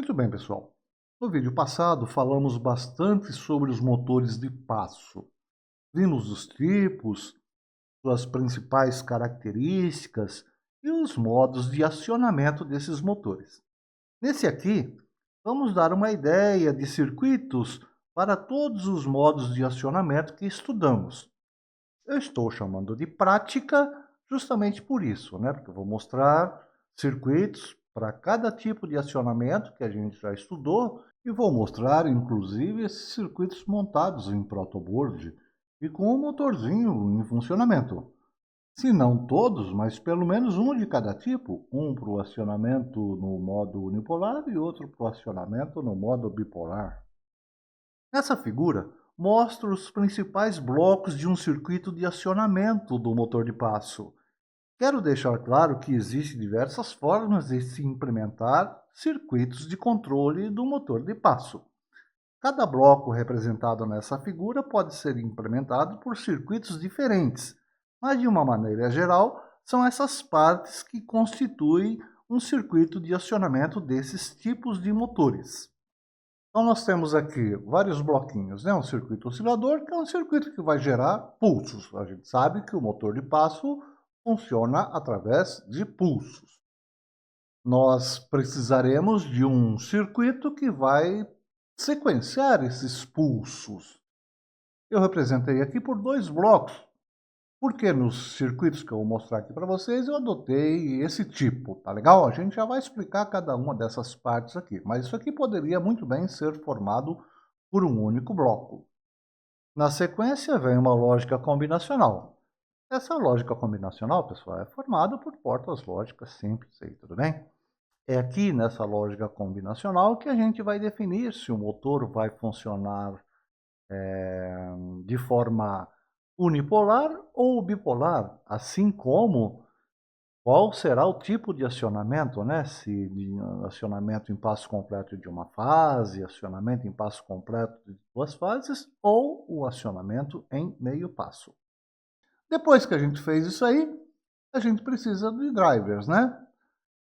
Muito bem, pessoal. No vídeo passado, falamos bastante sobre os motores de passo. Vimos os tipos, suas principais características e os modos de acionamento desses motores. Nesse aqui, vamos dar uma ideia de circuitos para todos os modos de acionamento que estudamos. Eu estou chamando de prática justamente por isso, né? Porque eu vou mostrar circuitos para cada tipo de acionamento que a gente já estudou e vou mostrar, inclusive, esses circuitos montados em protoboard e com o motorzinho em funcionamento. Se não todos, mas pelo menos um de cada tipo, um para o acionamento no modo unipolar e outro para o acionamento no modo bipolar. Nessa figura, mostro os principais blocos de um circuito de acionamento do motor de passo. Quero deixar claro que existem diversas formas de se implementar circuitos de controle do motor de passo. Cada bloco representado nessa figura pode ser implementado por circuitos diferentes, mas de uma maneira geral, são essas partes que constituem um circuito de acionamento desses tipos de motores. Então nós temos aqui vários bloquinhos, né? Um circuito oscilador, que é um circuito que vai gerar pulsos. A gente sabe que o motor de passo funciona através de pulsos. Nós precisaremos de um circuito que vai sequenciar esses pulsos. Eu representei aqui por dois blocos, porque nos circuitos que eu vou mostrar aqui para vocês, eu adotei esse tipo, tá legal? A gente já vai explicar cada uma dessas partes aqui, mas isso aqui poderia muito bem ser formado por um único bloco. Na sequência, vem uma lógica combinacional. Essa lógica combinacional, pessoal, é formada por portas lógicas simples aí, tudo bem? É aqui nessa lógica combinacional que a gente vai definir se o motor vai funcionar de forma unipolar ou bipolar, assim como qual será o tipo de acionamento, né? Se de acionamento em passo completo de uma fase, acionamento em passo completo de duas fases ou o acionamento em meio passo. Depois que a gente fez isso aí, a gente precisa de drivers, né?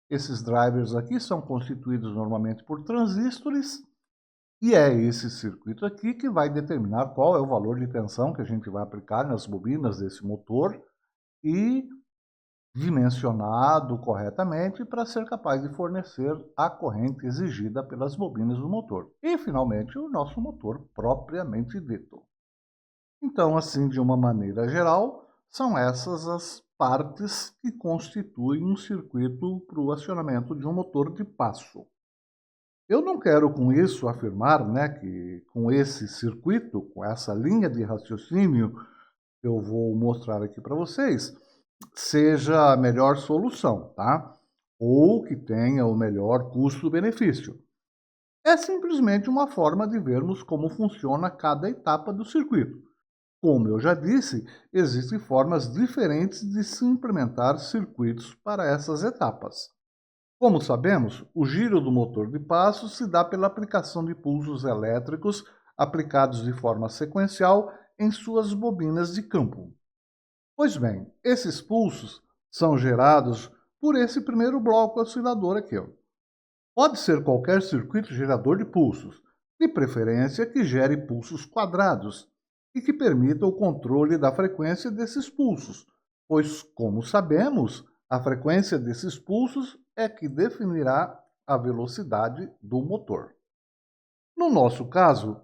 Esses drivers aqui são constituídos normalmente por transistores e é esse circuito aqui que vai determinar qual é o valor de tensão que a gente vai aplicar nas bobinas desse motor e dimensionado corretamente para ser capaz de fornecer a corrente exigida pelas bobinas do motor. E, finalmente, o nosso motor propriamente dito. Então, assim, de uma maneira geral, são essas as partes que constituem um circuito para o acionamento de um motor de passo. Eu não quero com isso afirmar, né, que com esse circuito, com essa linha de raciocínio que eu vou mostrar aqui para vocês, seja a melhor solução, tá? Ou que tenha o melhor custo-benefício. É simplesmente uma forma de vermos como funciona cada etapa do circuito. Como eu já disse, existem formas diferentes de se implementar circuitos para essas etapas. Como sabemos, o giro do motor de passo se dá pela aplicação de pulsos elétricos aplicados de forma sequencial em suas bobinas de campo. Pois bem, esses pulsos são gerados por esse primeiro bloco oscilador aqui. Ó. Pode ser qualquer circuito gerador de pulsos, de preferência que gere pulsos quadrados e que permita o controle da frequência desses pulsos, pois, como sabemos, a frequência desses pulsos é que definirá a velocidade do motor. No nosso caso,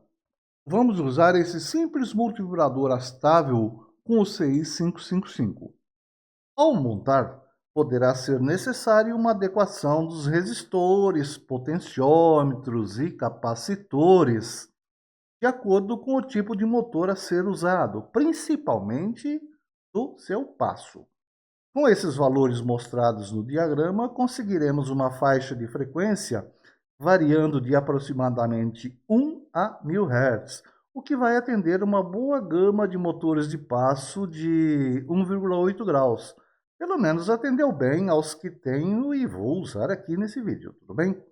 vamos usar esse simples multivibrador astável com o CI 555. Ao montar, poderá ser necessária uma adequação dos resistores, potenciômetros e capacitores, de acordo com o tipo de motor a ser usado, principalmente do seu passo. Com esses valores mostrados no diagrama, conseguiremos uma faixa de frequência variando de aproximadamente 1 a 1000 Hz, o que vai atender uma boa gama de motores de passo de 1,8 graus. Pelo menos atendeu bem aos que tenho e vou usar aqui nesse vídeo, tudo bem?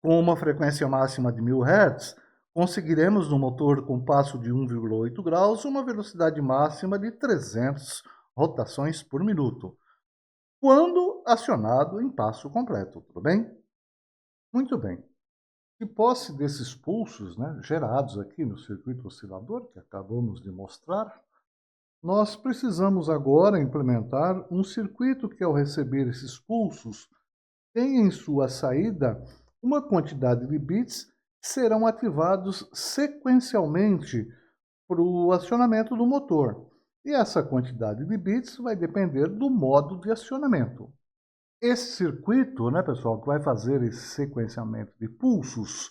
Com uma frequência máxima de 1000 Hz, conseguiremos no motor com passo de 1,8 graus uma velocidade máxima de 300 rotações por minuto, quando acionado em passo completo, tudo bem? Muito bem. De posse desses pulsos, né, gerados aqui no circuito oscilador, que acabamos de mostrar, nós precisamos agora implementar um circuito que, ao receber esses pulsos, tem em sua saída uma quantidade de bits que serão ativados sequencialmente para o acionamento do motor. E essa quantidade de bits vai depender do modo de acionamento. Esse circuito, né, pessoal, que vai fazer esse sequenciamento de pulsos,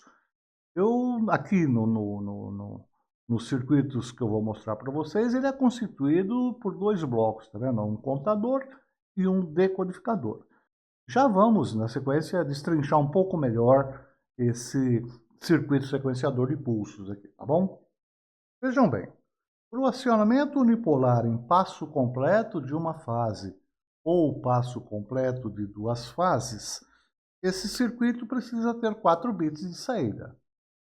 eu aqui nos circuitos que eu vou mostrar para vocês, ele é constituído por dois blocos, tá vendo? Um contador e um decodificador. Já vamos, na sequência, destrinchar um pouco melhor esse circuito sequenciador de pulsos aqui, tá bom? Vejam bem, para o acionamento unipolar em passo completo de uma fase ou passo completo de duas fases, esse circuito precisa ter 4 bits de saída.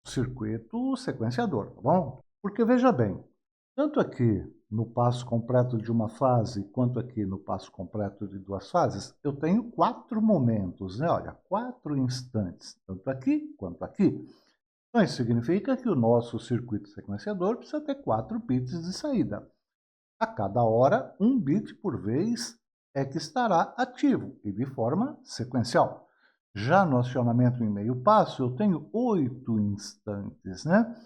Circuito sequenciador, tá bom? Porque veja bem, tanto aqui no passo completo de uma fase, quanto aqui no passo completo de duas fases, eu tenho 4 momentos, né? Olha, 4 instantes, tanto aqui quanto aqui. Então, isso significa que o nosso circuito sequenciador precisa ter 4 bits de saída. A cada hora, 1 bit por vez é que estará ativo e de forma sequencial. Já no acionamento em meio passo, eu tenho 8 instantes, né?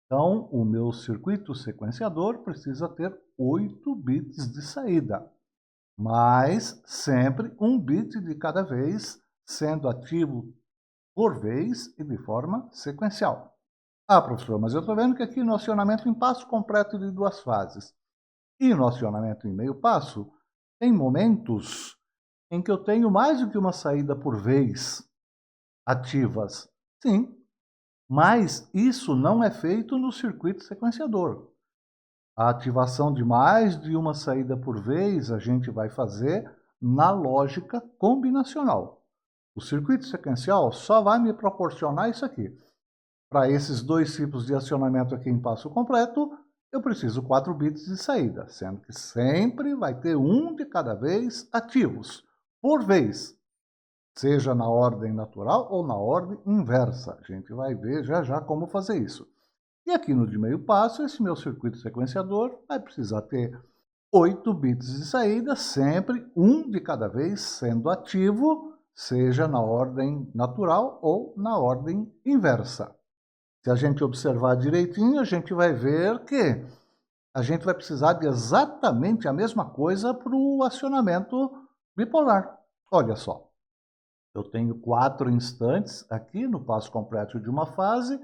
Então, o meu circuito sequenciador precisa ter 8 bits de saída, mas sempre 1 bit de cada vez, sendo ativo por vez e de forma sequencial. Ah, professor, mas eu estou vendo que aqui no acionamento em passo completo de duas fases e no acionamento em meio passo, tem momentos em que eu tenho mais do que uma saída por vez ativas. Sim, mas isso não é feito no circuito sequenciador. A ativação de mais de uma saída por vez a gente vai fazer na lógica combinacional. O circuito sequencial só vai me proporcionar isso aqui. Para esses dois tipos de acionamento aqui em passo completo, eu preciso 4 bits de saída, sendo que sempre vai ter um de cada vez ativos, por vez, seja na ordem natural ou na ordem inversa. A gente vai ver já já como fazer isso. E aqui no de meio passo, esse meu circuito sequenciador vai precisar ter 8 bits de saída, sempre um de cada vez sendo ativo, seja na ordem natural ou na ordem inversa. Se a gente observar direitinho, a gente vai ver que a gente vai precisar de exatamente a mesma coisa para o acionamento bipolar. Olha só, eu tenho 4 instantes aqui no passo completo de uma fase,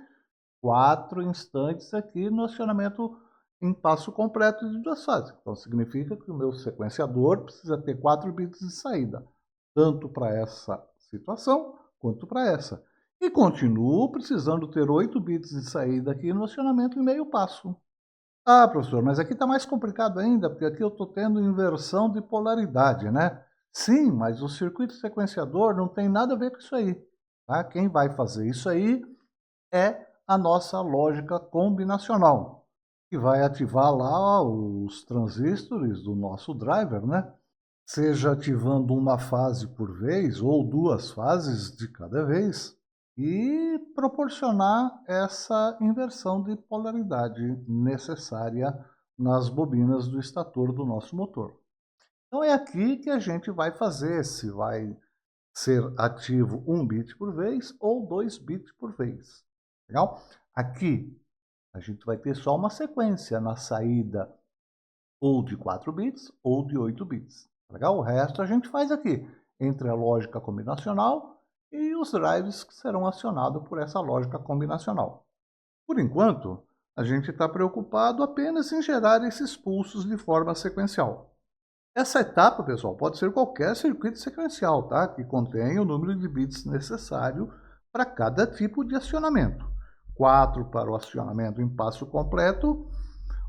4 instantes aqui no acionamento em passo completo de duas fases. Então, significa que o meu sequenciador precisa ter 4 bits de saída, tanto para essa situação quanto para essa. E continuo precisando ter 8 bits de saída aqui no acionamento em meio passo. Ah, professor, mas aqui está mais complicado ainda, porque aqui eu estou tendo inversão de polaridade, né? Sim, mas o circuito sequenciador não tem nada a ver com isso aí. Tá? Quem vai fazer isso aí é a nossa lógica combinacional, que vai ativar lá os transistores do nosso driver, né? Seja ativando uma fase por vez ou duas fases de cada vez, e proporcionar essa inversão de polaridade necessária nas bobinas do estator do nosso motor. Então é aqui que a gente vai fazer se vai ser ativo 1 bit por vez ou 2 bits por vez. Legal? Aqui a gente vai ter só uma sequência na saída ou de 4 bits ou de 8 bits. Legal? O resto a gente faz aqui, entre a lógica combinacional e os drives que serão acionados por essa lógica combinacional. Por enquanto, a gente está preocupado apenas em gerar esses pulsos de forma sequencial. Essa etapa, pessoal, pode ser qualquer circuito sequencial, tá? Que contém o número de bits necessário para cada tipo de acionamento. 4 para o acionamento em passo completo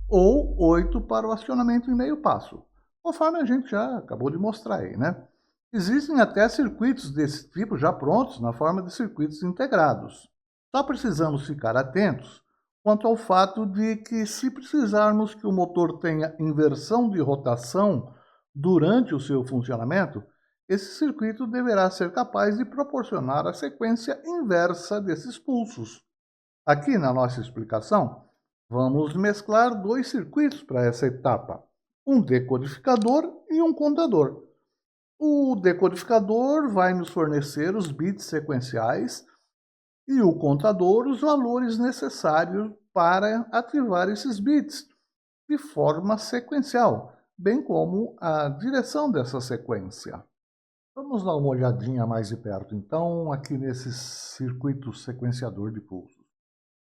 ou 8 para o acionamento em meio passo, conforme a gente já acabou de mostrar aí, né? Existem até circuitos desse tipo já prontos na forma de circuitos integrados. Só precisamos ficar atentos quanto ao fato de que, se precisarmos que o motor tenha inversão de rotação durante o seu funcionamento, esse circuito deverá ser capaz de proporcionar a sequência inversa desses pulsos. Aqui na nossa explicação, vamos mesclar dois circuitos para essa etapa, um decodificador e um contador. O decodificador vai nos fornecer os bits sequenciais e o contador os valores necessários para ativar esses bits de forma sequencial, bem como a direção dessa sequência. Vamos dar uma olhadinha mais de perto, então, aqui nesse circuito sequenciador de pulsos.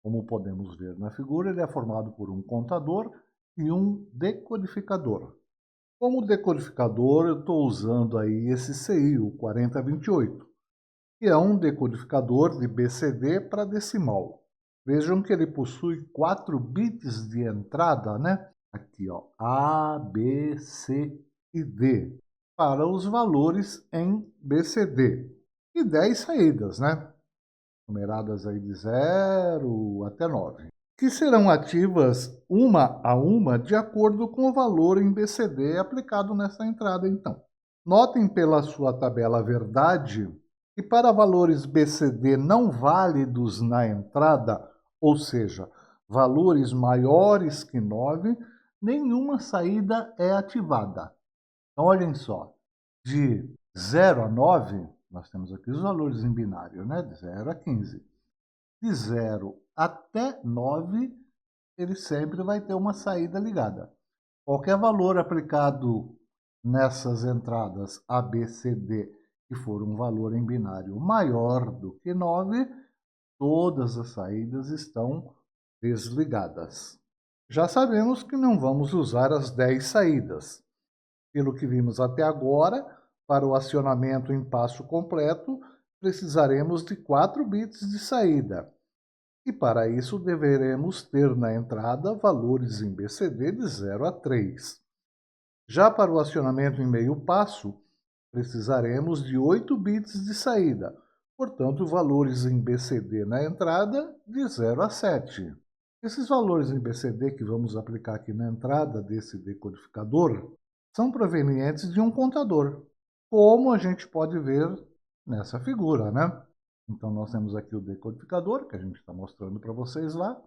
Como podemos ver na figura, ele é formado por um contador e um decodificador. Como decodificador, eu estou usando aí esse CI, o 4028, que é um decodificador de BCD para decimal. Vejam que ele possui 4 bits de entrada, né? Aqui, ó, A, B, C e D, para os valores em BCD. E 10 saídas, né? Numeradas aí de 0 até 9, que serão ativas uma a uma de acordo com o valor em BCD aplicado nessa entrada, então. Notem pela sua tabela verdade que para valores BCD não válidos na entrada, ou seja, valores maiores que 9, nenhuma saída é ativada. Então, olhem só, de 0 a 9, nós temos aqui os valores em binário, né? De 0 a 15. De 0 até 9, ele sempre vai ter uma saída ligada. Qualquer valor aplicado nessas entradas A, B, C, D, que for um valor em binário maior do que 9, todas as saídas estão desligadas. Já sabemos que não vamos usar as 10 saídas. Pelo que vimos até agora, para o acionamento em passo completo, precisaremos de 4 bits de saída. E para isso deveremos ter na entrada valores em BCD de 0 a 3. Já para o acionamento em meio passo, precisaremos de 8 bits de saída, portanto valores em BCD na entrada de 0 a 7. Esses valores em BCD que vamos aplicar aqui na entrada desse decodificador são provenientes de um contador, como a gente pode ver nessa figura, né? Então, nós temos aqui o decodificador, que a gente está mostrando para vocês lá,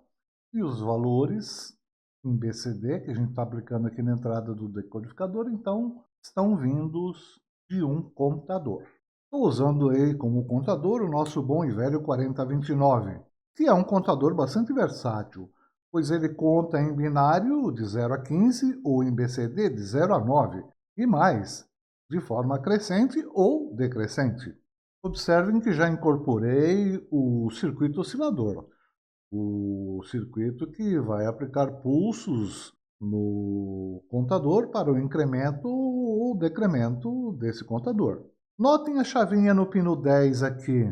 e os valores em BCD, que a gente está aplicando aqui na entrada do decodificador, então, estão vindos de um contador. Estou usando aí como contador o nosso bom e velho 4029, que é um contador bastante versátil, pois ele conta em binário de 0 a 15 ou em BCD de 0 a 9 e mais, de forma crescente ou decrescente. Observem que já incorporei o circuito oscilador, o circuito que vai aplicar pulsos no contador para o incremento ou decremento desse contador. Notem a chavinha no pino 10 aqui,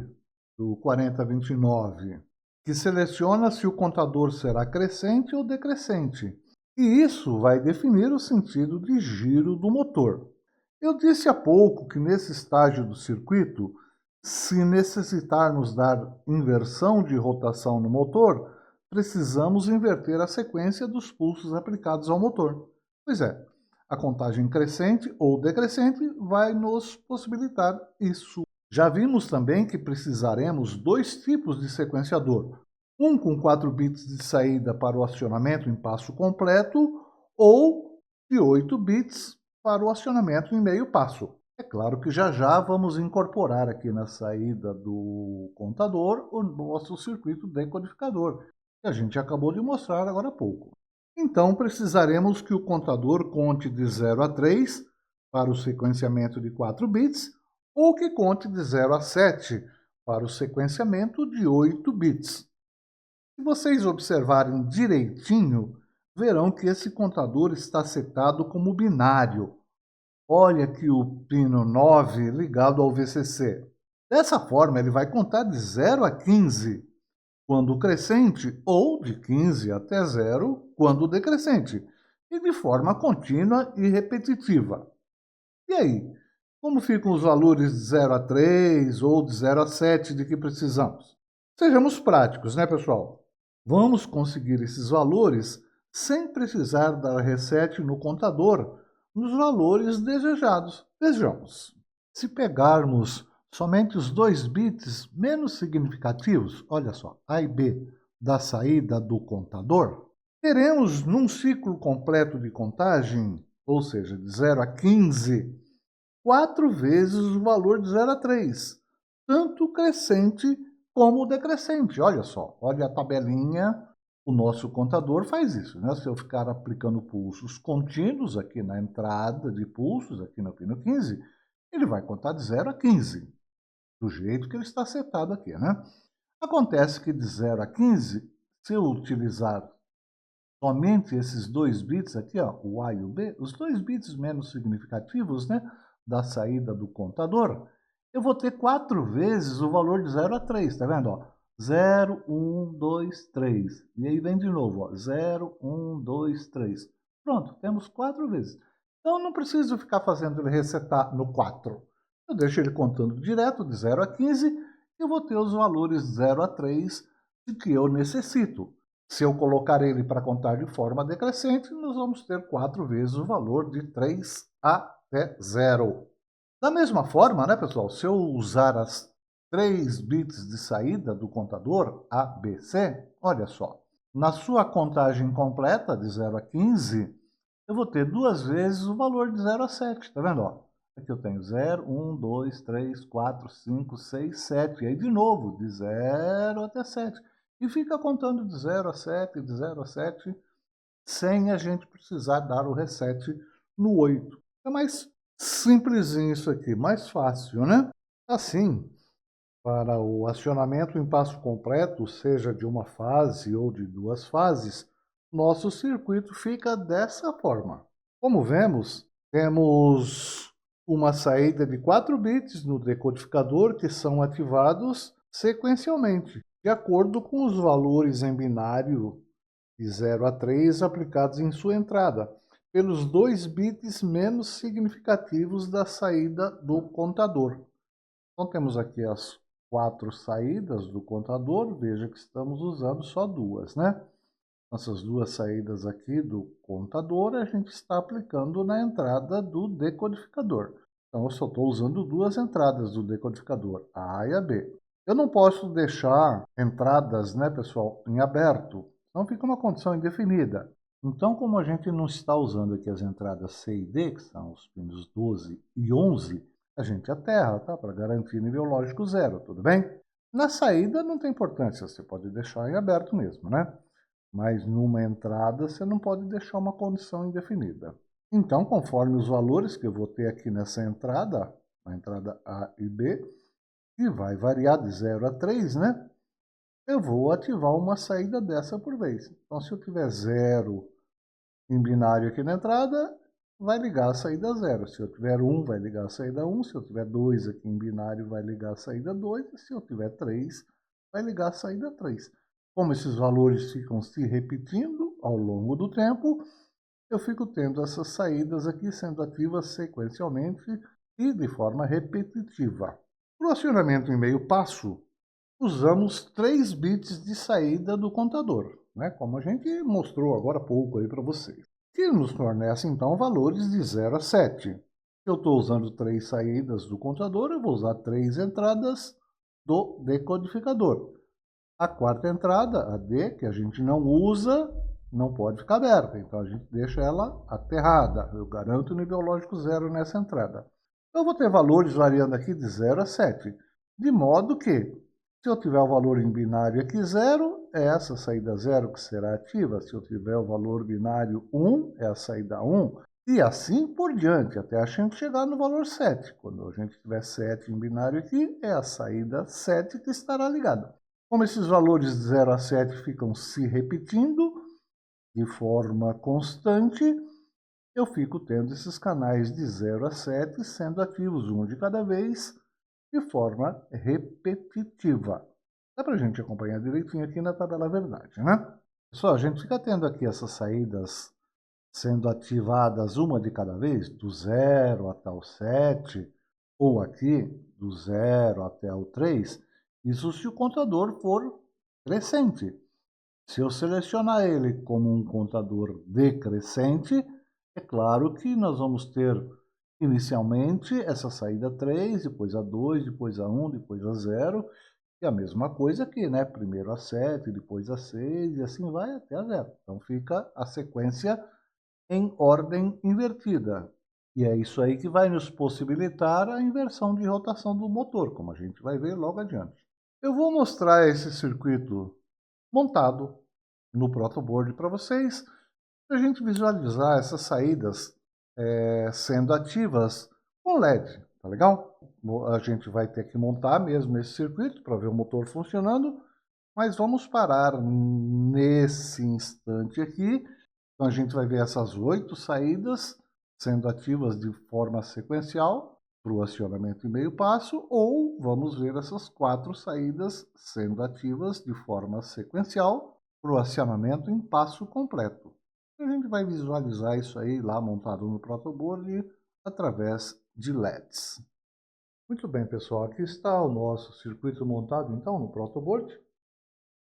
do 4029, que seleciona se o contador será crescente ou decrescente. E isso vai definir o sentido de giro do motor. Eu disse há pouco que nesse estágio do circuito, se necessitarmos dar inversão de rotação no motor, precisamos inverter a sequência dos pulsos aplicados ao motor. Pois é, a contagem crescente ou decrescente vai nos possibilitar isso. Já vimos também que precisaremos dois tipos de sequenciador, um com 4 bits de saída para o acionamento em passo completo ou de 8 bits para o acionamento em meio passo. É claro que já já vamos incorporar aqui na saída do contador o nosso circuito decodificador, que a gente acabou de mostrar agora há pouco. Então precisaremos que o contador conte de 0 a 3 para o sequenciamento de 4 bits, ou que conte de 0 a 7 para o sequenciamento de 8 bits. Se vocês observarem direitinho, verão que esse contador está setado como binário. Olha aqui o pino 9 ligado ao VCC. Dessa forma, ele vai contar de 0 a 15 quando crescente ou de 15 até 0 quando decrescente, e de forma contínua e repetitiva. E aí, como ficam os valores de 0 a 3 ou de 0 a 7 de que precisamos? Sejamos práticos, né, pessoal? Vamos conseguir esses valores sem precisar dar reset no contador nos valores desejados. Vejamos. Se pegarmos somente os dois bits menos significativos, olha só, A e B da saída do contador, teremos num ciclo completo de contagem, ou seja, de 0 a 15, 4 vezes o valor de 0 a 3, tanto o crescente como o decrescente. Olha só, olha a tabelinha, o nosso contador faz isso, né? Se eu ficar aplicando pulsos contínuos aqui na entrada de pulsos, aqui no pino 15, ele vai contar de 0 a 15, do jeito que ele está setado aqui, né? Acontece que de 0 a 15, se eu utilizar somente esses dois bits aqui, ó, o A e o B, os dois bits menos significativos, né, da saída do contador, eu vou ter 4 vezes o valor de 0 a 3, tá vendo? Ó? 0, 1, 2, 3. E aí vem de novo, ó, 0, 1, 2, 3. Pronto, temos 4 vezes. Então, eu não preciso ficar fazendo ele resetar no 4. Eu deixo ele contando direto de 0 a 15 e eu vou ter os valores de 0 a 3 de que eu necessito. Se eu colocar ele para contar de forma decrescente, nós vamos ter 4 vezes o valor de 3 até 0. Da mesma forma, né, pessoal, se eu usar as 3 bits de saída do contador ABC, olha só, na sua contagem completa de 0 a 15, eu vou ter 2 vezes o valor de 0 a 7, tá vendo? Ó? Aqui eu tenho 0, 1, 2, 3, 4, 5, 6, 7. E aí de novo, de 0 até 7. E fica contando de 0 a 7, de 0 a 7, sem a gente precisar dar o reset no 8. É mais simplesinho isso aqui, mais fácil, né? Assim, para o acionamento em passo completo, seja de uma fase ou de duas fases, nosso circuito fica dessa forma. Como vemos, temos uma saída de 4 bits no decodificador que são ativados sequencialmente, de acordo com os valores em binário de 0 a 3 aplicados em sua entrada, pelos 2 bits menos significativos da saída do contador. Então temos aqui as 4 saídas do contador, veja que estamos usando só 2, né? Essas 2 saídas aqui do contador a gente está aplicando na entrada do decodificador. Então eu só estou usando 2 entradas do decodificador, a A e a B. Eu não posso deixar entradas, né, pessoal, em aberto, senão fica uma condição indefinida. Então, como a gente não está usando aqui as entradas C e D, que são os pinos 12 e 11, a gente aterra, tá? Para garantir nível lógico 0, tudo bem? Na saída não tem importância, você pode deixar em aberto mesmo, né? Mas numa entrada você não pode deixar uma condição indefinida. Então, conforme os valores que eu vou ter aqui nessa entrada, a entrada A e B, que vai variar de 0 a 3, né? Eu vou ativar uma saída dessa por vez. Então, se eu tiver 0 em binário aqui na entrada, vai ligar a saída 0. Se eu tiver 1, vai ligar a saída 1. Se eu tiver 2 aqui em binário, vai ligar a saída 2. E se eu tiver 3, vai ligar a saída 3. Como esses valores ficam se repetindo ao longo do tempo, eu fico tendo essas saídas aqui sendo ativas sequencialmente e de forma repetitiva. Para o acionamento em meio passo, usamos 3 bits de saída do contador, né? Como a gente mostrou agora há pouco aí para vocês, que nos fornece então valores de 0 a 7. Se eu estou usando 3 saídas do contador, eu vou usar 3 entradas do decodificador. A quarta entrada, a D, que a gente não usa, não pode ficar aberta, então a gente deixa ela aterrada. Eu garanto o nível lógico 0 nessa entrada. Eu vou ter valores variando aqui de 0 a 7, de modo que, se eu tiver o valor em binário aqui 0, é essa saída 0 que será ativa. Se eu tiver o valor binário 1, é a saída 1. E assim por diante, até a gente chegar no valor 7. Quando a gente tiver 7 em binário aqui, é a saída 7 que estará ligada. Como esses valores de 0 a 7 ficam se repetindo de forma constante, eu fico tendo esses canais de 0 a 7 sendo ativos, um de cada vez, de forma repetitiva. Dá para a gente acompanhar direitinho aqui na tabela verdade, né? Pessoal, a gente fica tendo aqui essas saídas sendo ativadas uma de cada vez, do 0 até o 7, ou aqui, do 0 até o 3, isso se o contador for crescente. Se eu selecionar ele como um contador decrescente, é claro que nós vamos ter Inicialmente, essa saída 3, depois a 2, depois a 1, depois a 0, e a mesma coisa aqui, né? Primeiro a 7, depois a 6, e assim vai até a 0. Então fica a sequência em ordem invertida. E é isso aí que vai nos possibilitar a inversão de rotação do motor, como a gente vai ver logo adiante. Eu vou mostrar esse circuito montado no protoboard para vocês, para a gente visualizar essas saídas sendo ativas com LED, tá legal? A gente vai ter que montar mesmo esse circuito para ver o motor funcionando, mas vamos parar nesse instante aqui. Então a gente vai ver essas 8 saídas sendo ativas de forma sequencial para o acionamento em meio passo, ou vamos ver essas 4 saídas sendo ativas de forma sequencial para o acionamento em passo completo. A gente vai visualizar isso aí lá montado no protoboard através de LEDs. Muito bem, pessoal, aqui está o nosso circuito montado então no protoboard.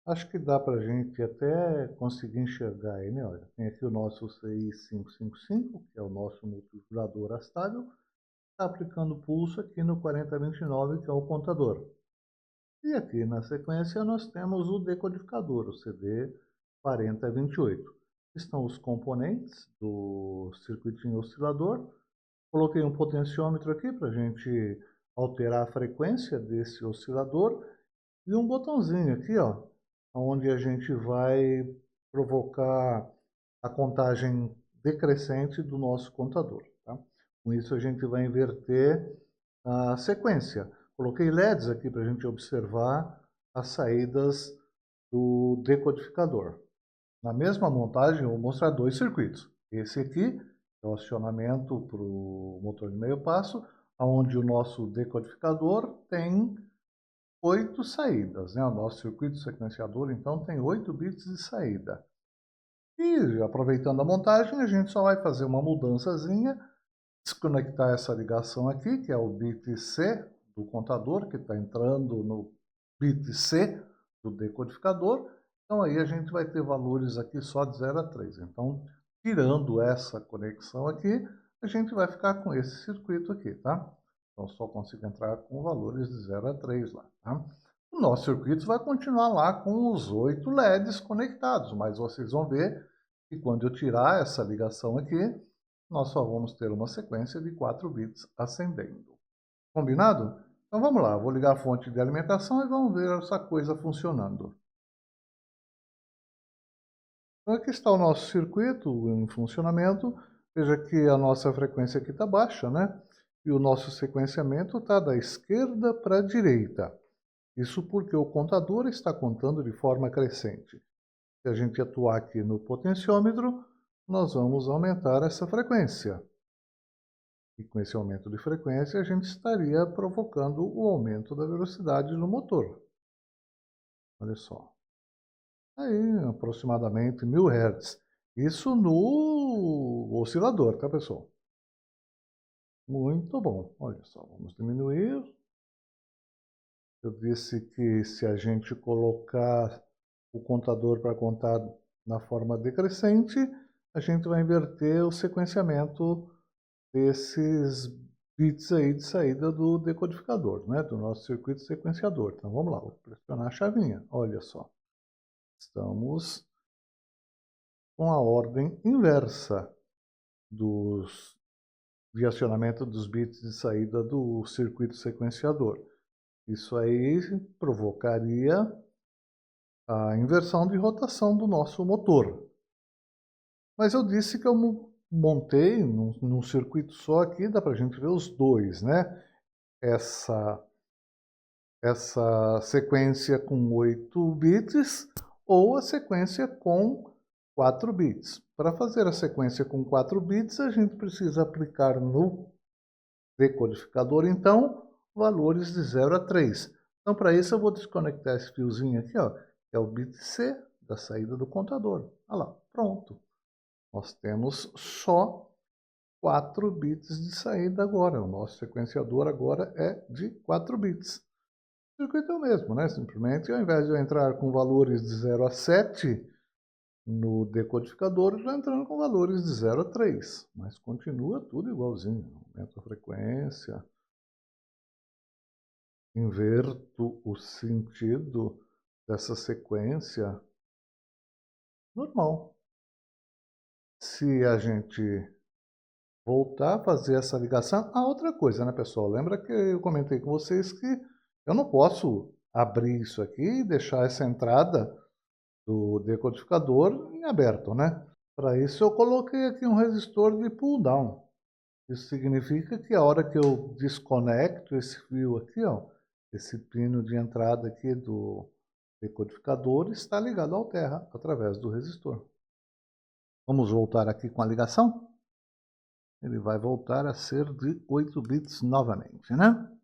Acho que dá para a gente até conseguir enxergar aí, né? Olha, tem aqui o nosso CI555, que é o nosso multijurador astável, está aplicando pulso aqui no 4029, que é o contador. E aqui na sequência nós temos o decodificador, o CD4028. Estão os componentes do circuitinho oscilador. Coloquei um potenciômetro aqui para a gente alterar a frequência desse oscilador e um botãozinho aqui, ó, onde a gente vai provocar a contagem decrescente do nosso contador. Tá? Com isso a gente vai inverter a sequência. Coloquei LEDs aqui para a gente observar as saídas do decodificador. Na mesma montagem, eu vou mostrar 2 circuitos. Esse aqui é o acionamento para o motor de meio passo, onde o nosso decodificador tem 8 saídas. Né? O nosso circuito sequenciador, então, tem 8 bits de saída. E, aproveitando a montagem, a gente só vai fazer uma mudançazinha, desconectar essa ligação aqui, que é o bit C do contador, que está entrando no bit C do decodificador. Então aí a gente vai ter valores aqui só de 0 a 3. Então, tirando essa conexão aqui, a gente vai ficar com esse circuito aqui, tá? Então só consigo entrar com valores de 0 a 3 lá, tá? O nosso circuito vai continuar lá com os 8 LEDs conectados, mas vocês vão ver que quando eu tirar essa ligação aqui, nós só vamos ter uma sequência de 4 bits acendendo. Combinado? Então vamos lá, vou ligar a fonte de alimentação e vamos ver essa coisa funcionando. Então aqui está o nosso circuito em funcionamento. Veja que a nossa frequência aqui está baixa, né? E o nosso sequenciamento está da esquerda para a direita. Isso porque o contador está contando de forma crescente. Se a gente atuar aqui no potenciômetro, nós vamos aumentar essa frequência. E com esse aumento de frequência, a gente estaria provocando o aumento da velocidade no motor. Olha só. Aí, aproximadamente 1000 Hz. Isso no oscilador, tá, pessoal? Muito bom. Olha só, vamos diminuir. Eu disse que se a gente colocar o contador para contar na forma decrescente, a gente vai inverter o sequenciamento desses bits aí de saída do decodificador, né? Do nosso circuito sequenciador. Então vamos lá, vou pressionar a chavinha. Olha só. Estamos com a ordem inversa de acionamento dos bits de saída do circuito sequenciador. Isso aí provocaria a inversão de rotação do nosso motor. Mas eu disse que eu montei num circuito só aqui, dá para a gente ver os dois, né? Essa sequência com 8 bits ou a sequência com 4 bits. Para fazer a sequência com 4 bits, a gente precisa aplicar no decodificador, então, valores de 0 a 3. Então, para isso, eu vou desconectar esse fiozinho aqui, ó, que é o bit C da saída do contador. Olha lá, pronto. Nós temos só 4 bits de saída agora. O nosso sequenciador agora é de 4 bits. O circuito é o mesmo, né? Simplesmente, ao invés de eu entrar com valores de 0 a 7, No decodificador está entrando com valores de 0 a 3, mas continua tudo igualzinho. Aumento a frequência, inverto o sentido dessa sequência, normal. Se a gente voltar a fazer essa ligação, outra coisa, né, pessoal? Lembra que eu comentei com vocês que eu não posso abrir isso aqui e deixar essa entrada do decodificador em aberto, né? Para isso eu coloquei aqui um resistor de pull down. Isso significa que a hora que eu desconecto esse fio aqui, ó, esse pino de entrada aqui do decodificador está ligado ao terra através do resistor. Vamos voltar aqui com a ligação? Ele vai voltar a ser de 8 bits novamente, né?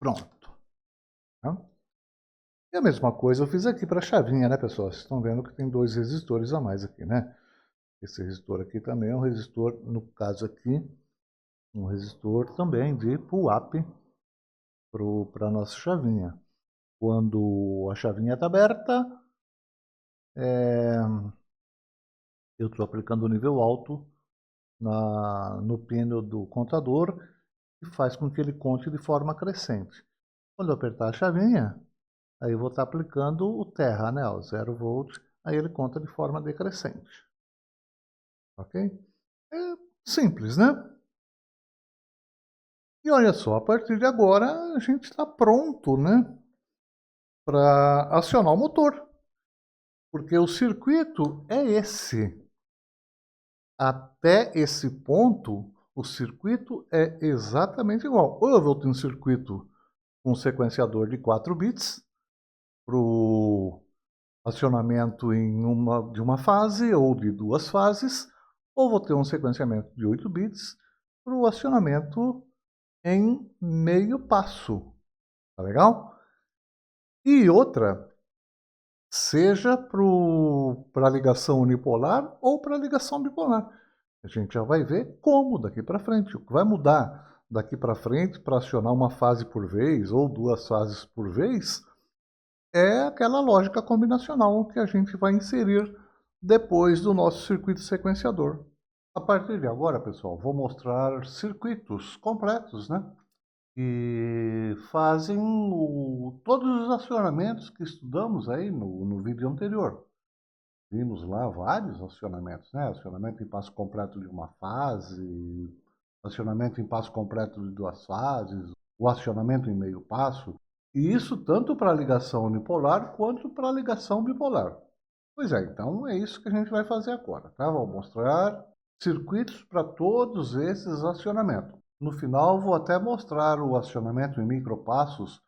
Pronto. E a mesma coisa eu fiz aqui para a chavinha, né, pessoal? Vocês estão vendo que tem 2 resistores a mais aqui, né? Esse resistor aqui também é um resistor, no caso aqui, um resistor também de pull-up para a nossa chavinha. Quando a chavinha está aberta, eu estou aplicando o nível alto no pino do contador e faz com que ele conte de forma crescente. Quando eu apertar a chavinha, aí eu vou estar aplicando o terra, né, o 0 volt, aí ele conta de forma decrescente. Ok? É simples, né? E olha só, a partir de agora a gente está pronto, né, para acionar o motor. Porque o circuito é esse. Até esse ponto, o circuito é exatamente igual. Ou eu vou ter um circuito com um sequenciador de 4 bits para o acionamento de uma fase ou de 2 fases, ou vou ter um sequenciamento de 8 bits para o acionamento em meio passo. Tá legal? E outra, seja para a ligação unipolar ou para a ligação bipolar. A gente já vai ver como daqui para frente. O que vai mudar daqui para frente para acionar uma fase por vez ou 2 fases por vez é aquela lógica combinacional que a gente vai inserir depois do nosso circuito sequenciador. A partir de agora, pessoal, vou mostrar circuitos completos, né? Que fazem todos os acionamentos que estudamos aí no vídeo anterior. Vimos lá vários acionamentos, né? Acionamento em passo completo de uma fase, acionamento em passo completo de 2 fases, o acionamento em meio passo, e isso tanto para a ligação unipolar quanto para a ligação bipolar. Pois é, então é isso que a gente vai fazer agora, tá? Vou mostrar circuitos para todos esses acionamentos. No final, vou até mostrar o acionamento em micropassos,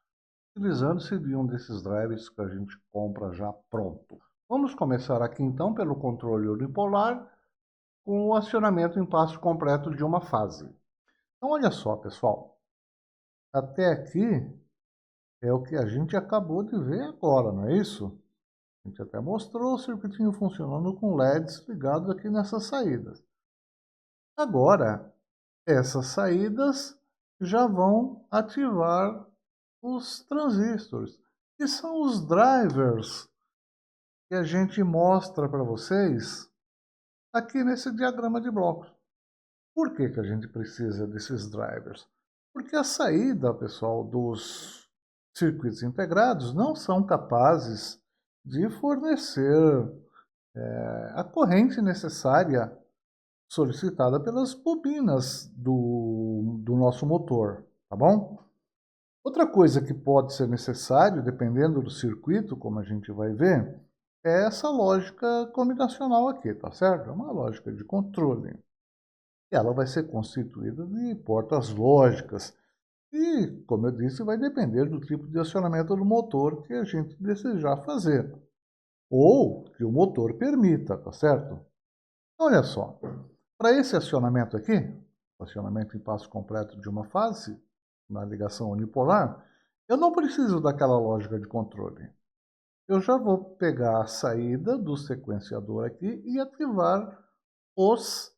utilizando-se de um desses drivers que a gente compra já pronto. Vamos começar aqui então pelo controle unipolar, com o acionamento em passo completo de uma fase. Então, olha só, pessoal. Até aqui é o que a gente acabou de ver agora, não é isso? A gente até mostrou o circuitinho funcionando com LEDs ligados aqui nessas saídas. Agora, essas saídas já vão ativar os transistores, que são os drivers que a gente mostra para vocês aqui nesse diagrama de blocos. Por que que a gente precisa desses drivers? Porque a saída, pessoal, dos circuitos integrados não são capazes de fornecer a corrente necessária solicitada pelas bobinas do nosso motor, tá bom? Outra coisa que pode ser necessário, dependendo do circuito, como a gente vai ver, é essa lógica combinacional aqui, tá certo? É uma lógica de controle. E ela vai ser constituída de portas lógicas. E, como eu disse, vai depender do tipo de acionamento do motor que a gente desejar fazer. Ou que o motor permita, tá certo? Olha só, para esse acionamento aqui, acionamento em passo completo de uma fase, na ligação unipolar, eu não preciso daquela lógica de controle. Eu já vou pegar a saída do sequenciador aqui e ativar os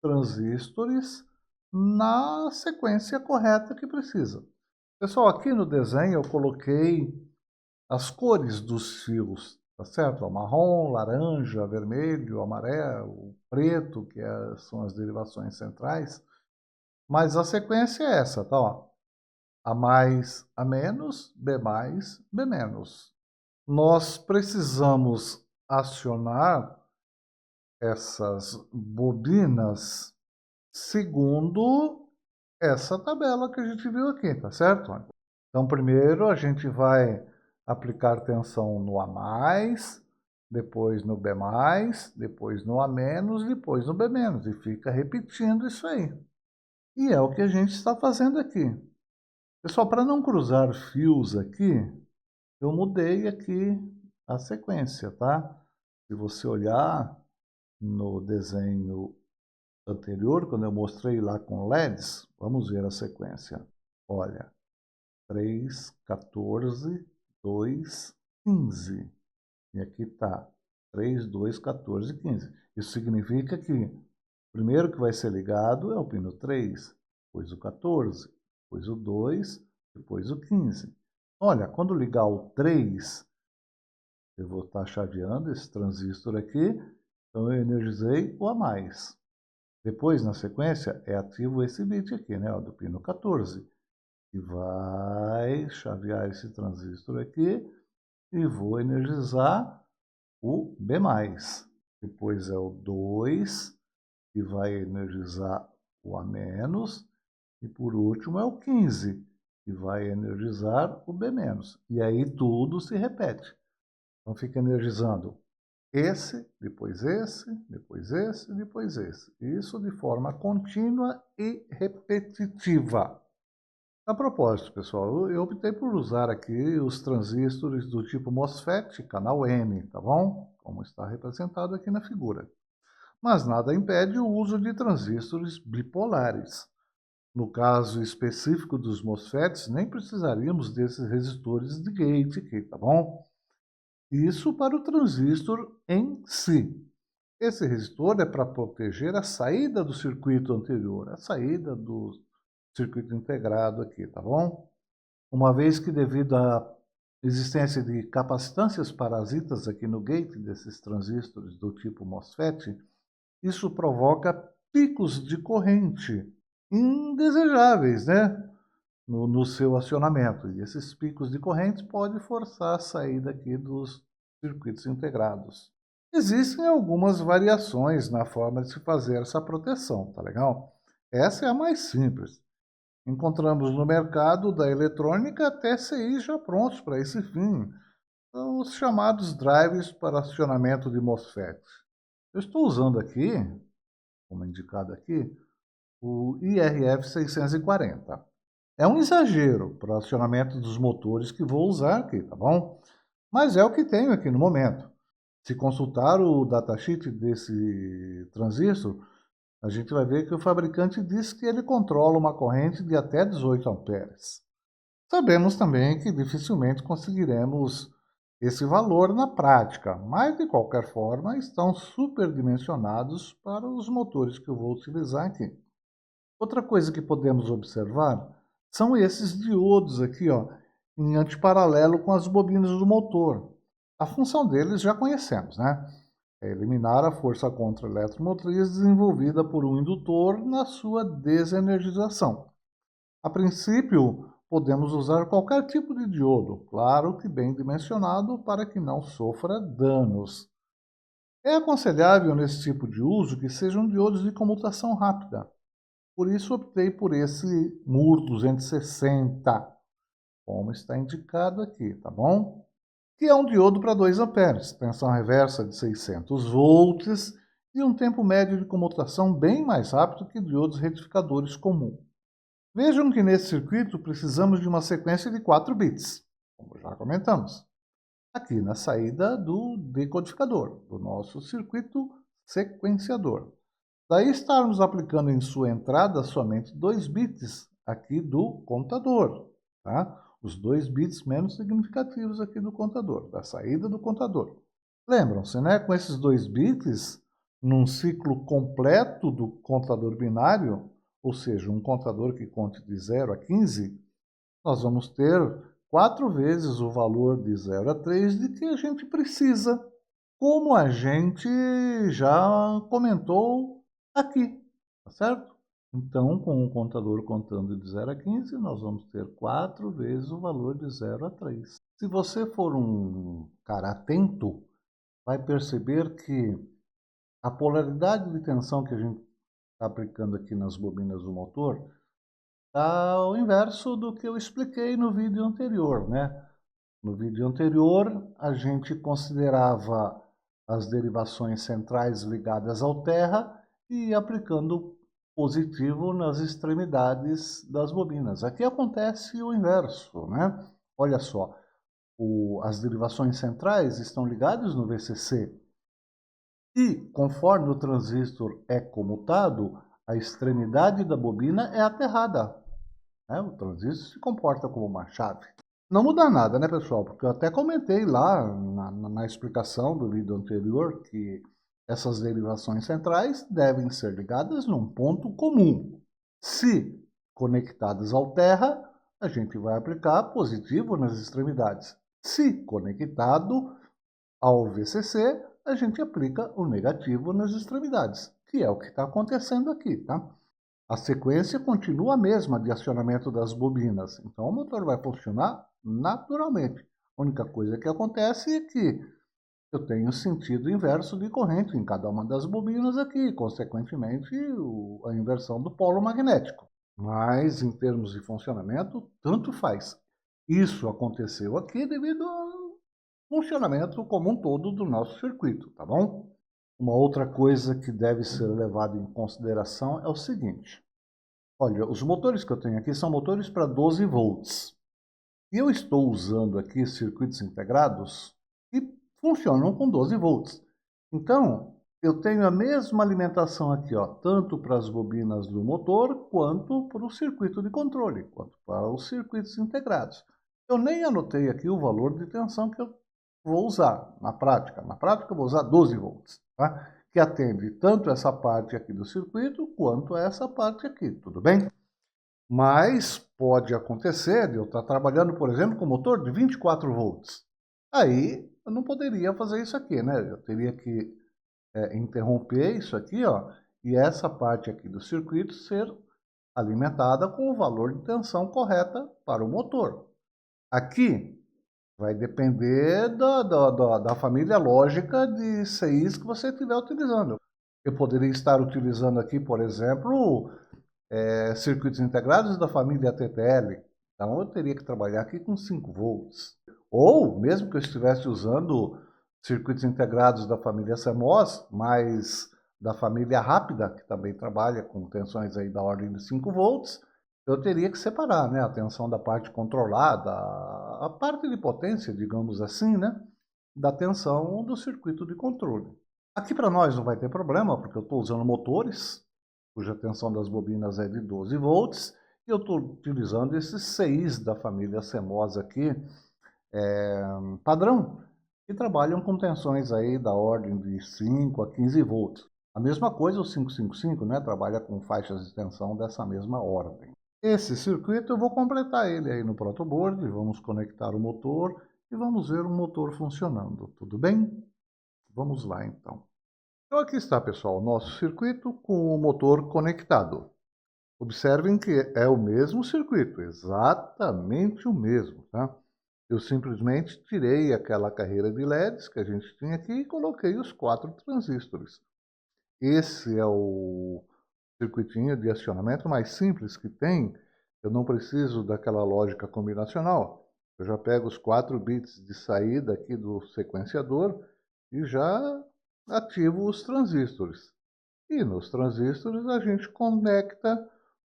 transistores na sequência correta que precisa. Pessoal, aqui no desenho eu coloquei as cores dos fios, tá certo? O marrom, laranja, vermelho, amarelo, preto, são as derivações centrais. Mas a sequência é essa, tá? Ó. A mais, A menos, B mais, B menos. Nós precisamos acionar essas bobinas segundo essa tabela que a gente viu aqui, tá certo? Então, primeiro a gente vai aplicar tensão no A mais, depois no B mais, depois no A menos, depois no B menos, e fica repetindo isso aí. E é o que a gente está fazendo aqui. Pessoal, para não cruzar fios aqui, eu mudei aqui a sequência, tá? Se você olhar no desenho anterior, quando eu mostrei lá com LEDs, vamos ver a sequência. Olha, 3, 14, 2, 15. E aqui está 3, 2, 14, 15. Isso significa que o primeiro que vai ser ligado é o pino 3, depois o 14, depois o 2, depois o 15. Olha, quando ligar o 3, eu vou estar chaveando esse transistor aqui, então eu energizei o A mais. Depois, na sequência, é ativo esse bit aqui, né, ó, do pino 14. E vai chavear esse transistor aqui e vou energizar o B+. Depois é o 2, que vai energizar o A-. E por último é o 15, que vai energizar o B-. E aí tudo se repete. Então fica energizando esse, depois esse, depois esse, depois esse. Isso de forma contínua e repetitiva. A propósito, pessoal, eu optei por usar aqui os transistores do tipo MOSFET, canal N, tá bom? Como está representado aqui na figura. Mas nada impede o uso de transistores bipolares. No caso específico dos MOSFETs, nem precisaríamos desses resistores de gate aqui, tá bom? Isso para o transistor em si. Esse resistor é para proteger a saída do circuito anterior, a saída do circuito integrado aqui, tá bom? Uma vez que devido à existência de capacitâncias parasitas aqui no gate desses transistores do tipo MOSFET, isso provoca picos de corrente indesejáveis, né? No seu acionamento. E esses picos de corrente podem forçar a saída aqui dos circuitos integrados. Existem algumas variações na forma de se fazer essa proteção, tá legal? Essa é a mais simples. Encontramos no mercado da eletrônica até TCI já prontos para esse fim, os chamados drivers para acionamento de MOSFET. Eu estou usando aqui, como indicado aqui, o IRF 640. É um exagero para o acionamento dos motores que vou usar aqui, tá bom? Mas é o que tenho aqui no momento. Se consultar o datasheet desse transistor, a gente vai ver que o fabricante diz que ele controla uma corrente de até 18 amperes. Sabemos também que dificilmente conseguiremos esse valor na prática, mas de qualquer forma estão superdimensionados para os motores que eu vou utilizar aqui. Outra coisa que podemos observar são esses diodos aqui, ó, em antiparalelo com as bobinas do motor. A função deles já conhecemos, né? É eliminar a força contra-eletromotriz desenvolvida por um indutor na sua desenergização. A princípio, podemos usar qualquer tipo de diodo, claro que bem dimensionado para que não sofra danos. É aconselhável nesse tipo de uso que sejam diodos de comutação rápida. Por isso optei por esse MUR 260, como está indicado aqui, tá bom? Que é um diodo para 2 amperes, tensão reversa de 600 volts e um tempo médio de comutação bem mais rápido que diodos retificadores comuns. Vejam que nesse circuito precisamos de uma sequência de 4 bits, como já comentamos, aqui na saída do decodificador, do nosso circuito sequenciador. Daí estarmos aplicando em sua entrada somente 2 bits aqui do contador, tá? Os 2 bits menos significativos aqui do contador, da saída do contador. Lembram-se, né? Com esses 2 bits, num ciclo completo do contador binário, ou seja, um contador que conte de 0 a 15, nós vamos ter 4 vezes o valor de 0 a 3 de que a gente precisa, como a gente já comentou aqui, tá certo? Então, com o contador contando de 0 a 15, nós vamos ter 4 vezes o valor de 0 a 3. Se você for um cara atento, vai perceber que a polaridade de tensão que a gente está aplicando aqui nas bobinas do motor está ao inverso do que eu expliquei no vídeo anterior, né? No vídeo anterior, a gente considerava as derivações centrais ligadas ao terra e ia aplicando positivo nas extremidades das bobinas. Aqui acontece o inverso, né? Olha só, as derivações centrais estão ligadas no VCC e, conforme o transistor é comutado, a extremidade da bobina é aterrada, né? O transistor se comporta como uma chave. Não muda nada, né, pessoal? Porque eu até comentei lá na explicação do vídeo anterior que essas derivações centrais devem ser ligadas num ponto comum. Se conectadas ao terra, a gente vai aplicar positivo nas extremidades. Se conectado ao VCC, a gente aplica o negativo nas extremidades, que é o que está acontecendo aqui, tá? A sequência continua a mesma de acionamento das bobinas, então o motor vai funcionar naturalmente. A única coisa que acontece é que eu tenho sentido inverso de corrente em cada uma das bobinas aqui, consequentemente a inversão do polo magnético. Mas em termos de funcionamento, tanto faz. Isso aconteceu aqui devido ao funcionamento como um todo do nosso circuito, tá bom? Uma outra coisa que deve ser levada em consideração é o seguinte. Olha, os motores que eu tenho aqui são motores para 12 volts. E eu estou usando aqui circuitos integrados que funcionam com 12 volts. Então, eu tenho a mesma alimentação aqui, ó, tanto para as bobinas do motor, quanto para o circuito de controle, quanto para os circuitos integrados. Eu nem anotei aqui o valor de tensão que eu vou usar na prática. Na prática, eu vou usar 12 volts, tá? Que atende tanto essa parte aqui do circuito, quanto essa parte aqui, tudo bem? Mas pode acontecer de eu estar trabalhando, por exemplo, com motor de 24 volts. Aí eu não poderia fazer isso aqui, né? Eu teria que interromper isso aqui, ó, e essa parte aqui do circuito ser alimentada com o valor de tensão correta para o motor. Aqui vai depender da família lógica de CIs que você estiver utilizando. Eu poderia estar utilizando aqui, por exemplo, circuitos integrados da família TTL. Então eu teria que trabalhar aqui com 5 volts. Ou, mesmo que eu estivesse usando circuitos integrados da família CMOS, mas da família rápida, que também trabalha com tensões aí da ordem de 5 volts, eu teria que separar, né, a tensão da parte controlada, a parte de potência, digamos assim, né, da tensão do circuito de controle. Aqui para nós não vai ter problema, porque eu estou usando motores cuja tensão das bobinas é de 12 volts, e eu estou utilizando esses CIs da família CMOS aqui, padrão, que trabalham com tensões aí da ordem de 5 a 15 volts. A mesma coisa o 555, né, trabalha com faixas de tensão dessa mesma ordem. Esse circuito eu vou completar ele aí no protoboard, vamos conectar o motor e vamos ver o motor funcionando, tudo bem? Vamos lá então. Então aqui está, pessoal, o nosso circuito com o motor conectado. Observem que é o mesmo circuito, exatamente o mesmo, tá? Eu simplesmente tirei aquela carreira de LEDs que a gente tinha aqui e coloquei os 4 transistores. Esse é o circuitinho de acionamento mais simples que tem. Eu não preciso daquela lógica combinacional. Eu já pego os 4 bits de saída aqui do sequenciador e já ativo os transistores. E nos transistores a gente conecta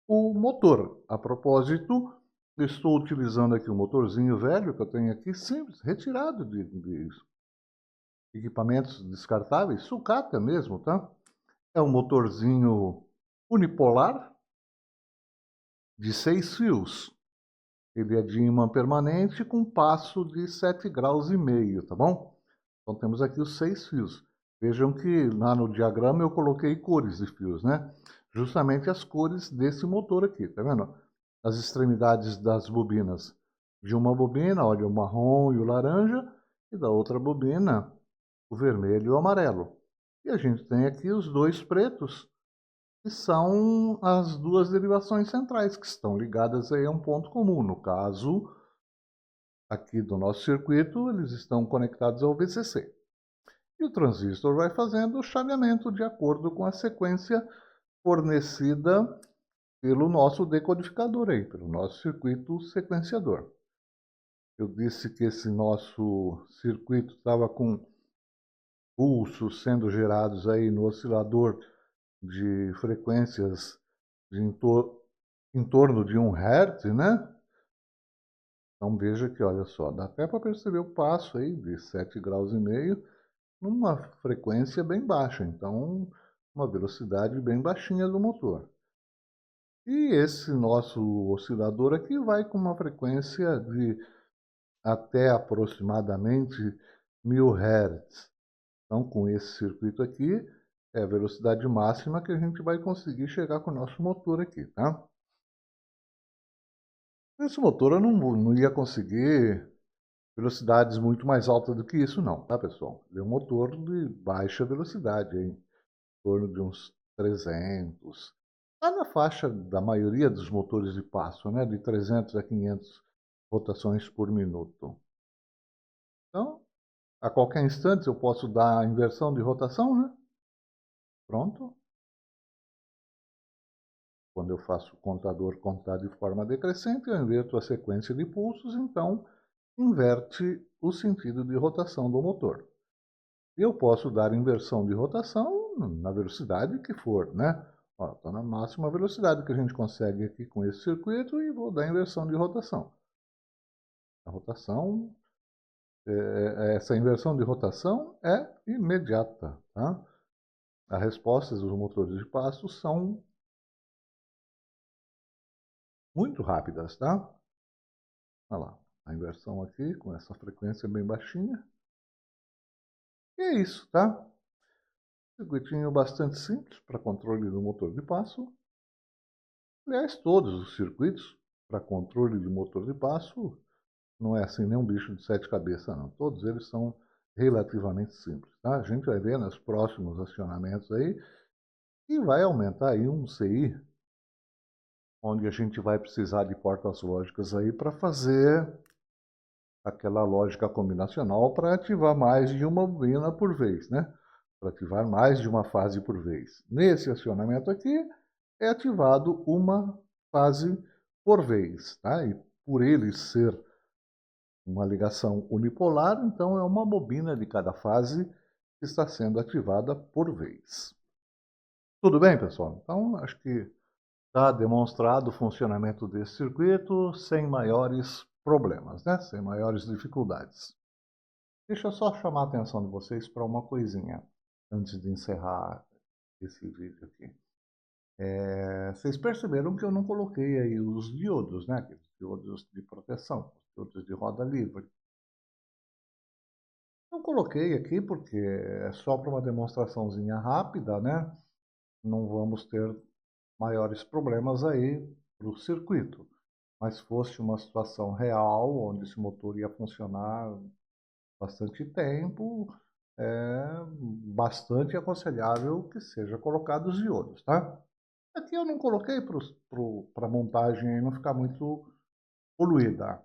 o motor. A propósito, estou utilizando aqui um motorzinho velho que eu tenho aqui, simples, retirado de equipamentos descartáveis, sucata mesmo, tá? É um motorzinho unipolar de 6 fios. Ele é de ímã permanente com passo de 7,5 graus, tá bom? Então temos aqui os 6 fios. Vejam que lá no diagrama eu coloquei cores de fios, né? Justamente as cores desse motor aqui, tá vendo? As extremidades das bobinas De uma bobina, olha, o marrom e o laranja, e da outra bobina, o vermelho e o amarelo. E a gente tem aqui os dois pretos, que são as duas derivações centrais, que estão ligadas aí a um ponto comum. No caso, aqui do nosso circuito, eles estão conectados ao VCC. E o transistor vai fazendo o chaveamento de acordo com a sequência fornecida pelo nosso decodificador aí, pelo nosso circuito sequenciador. Eu disse que esse nosso circuito estava com pulsos sendo gerados aí no oscilador de frequências de em torno de 1 Hz, né? Então veja que, olha só, dá até para perceber o passo aí de 7,5 graus numa frequência bem baixa, então uma velocidade bem baixinha do motor. E esse nosso oscilador aqui vai com uma frequência de até aproximadamente 1000 Hz. Então, com esse circuito aqui, é a velocidade máxima que a gente vai conseguir chegar com o nosso motor aqui, tá? Esse motor eu não ia conseguir velocidades muito mais altas do que isso não, tá, pessoal? Ele é um motor de baixa velocidade, em torno de uns 300. Está na faixa da maioria dos motores de passo, né? De 300 a 500 rotações por minuto. Então, a qualquer instante eu posso dar a inversão de rotação, né? Pronto. Quando eu faço o contador contar de forma decrescente, eu inverto a sequência de pulsos, então inverte o sentido de rotação do motor. Eu posso dar inversão de rotação na velocidade que for, né? Estou na máxima velocidade que a gente consegue aqui com esse circuito e vou dar inversão de rotação. A rotação, essa inversão de rotação é imediata, tá? As respostas dos motores de passo são muito rápidas, tá? Olha lá, a inversão aqui com essa frequência bem baixinha. E é isso, tá? Circuitinho bastante simples para controle do motor de passo. Aliás, todos os circuitos para controle de motor de passo não é assim nem um bicho de sete cabeças, não. Todos eles são relativamente simples, tá? A gente vai ver nos próximos acionamentos aí e vai aumentar aí um CI, onde a gente vai precisar de portas lógicas aí para fazer aquela lógica combinacional para ativar mais de uma bobina por vez, né? Para ativar mais de uma fase por vez. Nesse acionamento aqui é ativado uma fase por vez, tá? E por ele ser uma ligação unipolar, então é uma bobina de cada fase que está sendo ativada por vez. Tudo bem, pessoal? Então, acho que está demonstrado o funcionamento desse circuito sem maiores problemas, né? Sem maiores dificuldades. Deixa eu só chamar a atenção de vocês para uma coisinha antes de encerrar esse vídeo aqui. Vocês perceberam que eu não coloquei aí os diodos, né? Aqueles diodos de proteção, os diodos de roda livre. Não coloquei aqui porque é só para uma demonstraçãozinha rápida, né? Não vamos ter maiores problemas aí para o circuito. Mas fosse uma situação real, onde esse motor ia funcionar bastante tempo, é bastante aconselhável que seja colocado os diodos, tá? Aqui eu não coloquei para a montagem não ficar muito poluída.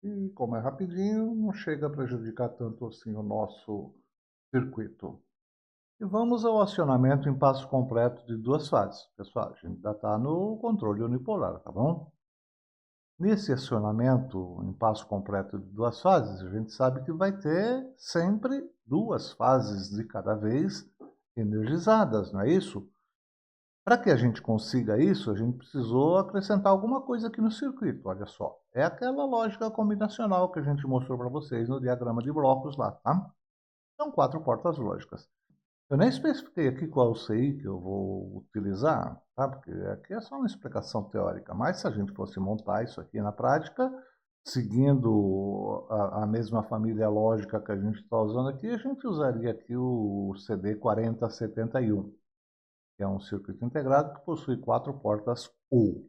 E como é rapidinho, não chega a prejudicar tanto assim o nosso circuito. E vamos ao acionamento em passo completo de duas fases. Pessoal, a gente ainda está no controle unipolar, tá bom? Nesse acionamento em passo completo de duas fases, a gente sabe que vai ter sempre duas fases de cada vez energizadas, não é isso? Para que a gente consiga isso, a gente precisou acrescentar alguma coisa aqui no circuito, olha só. É aquela lógica combinacional que a gente mostrou para vocês no diagrama de blocos lá, tá? São quatro portas lógicas. Eu nem especifiquei aqui qual é o CI que eu vou utilizar, tá? Porque aqui é só uma explicação teórica, mas se a gente fosse montar isso aqui na prática, seguindo a mesma família lógica que a gente está usando aqui, a gente usaria aqui o CD4071, que é um circuito integrado que possui quatro portas U.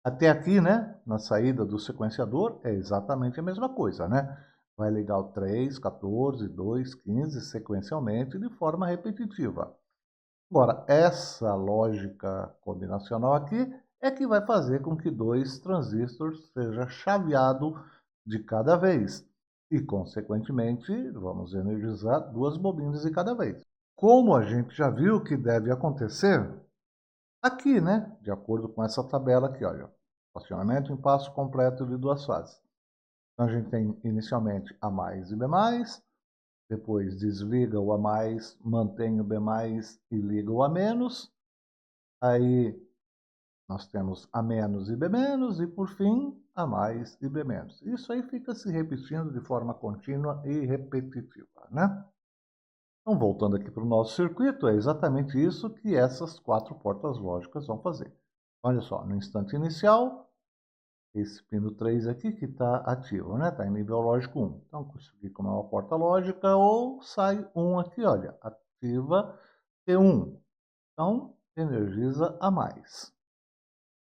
Até aqui, né, na saída do sequenciador, é exatamente a mesma coisa, né? Vai ligar o 3, 14, 2, 15 sequencialmente de forma repetitiva. Agora, essa lógica combinacional aqui é que vai fazer com que dois transistores seja chaveado de cada vez. E, consequentemente, vamos energizar duas bobinas de cada vez. Como a gente já viu que deve acontecer, aqui, né? De acordo com essa tabela aqui, olha. Acionamento em passo completo de duas fases. Então, a gente tem inicialmente A mais e B mais, depois desliga o A mais, mantém o B mais e liga o A menos. Aí nós temos A menos e B menos e, por fim, A mais e B menos. Isso aí fica se repetindo de forma contínua e repetitiva, né? Então, voltando aqui para o nosso circuito, é exatamente isso que essas quatro portas lógicas vão fazer. Olha só, no instante inicial, esse pino 3 aqui que está ativo, né? Está em nível lógico 1. Então, isso aqui como é uma porta lógica, ou sai 1 aqui, olha, ativa T1. Então, energiza a mais.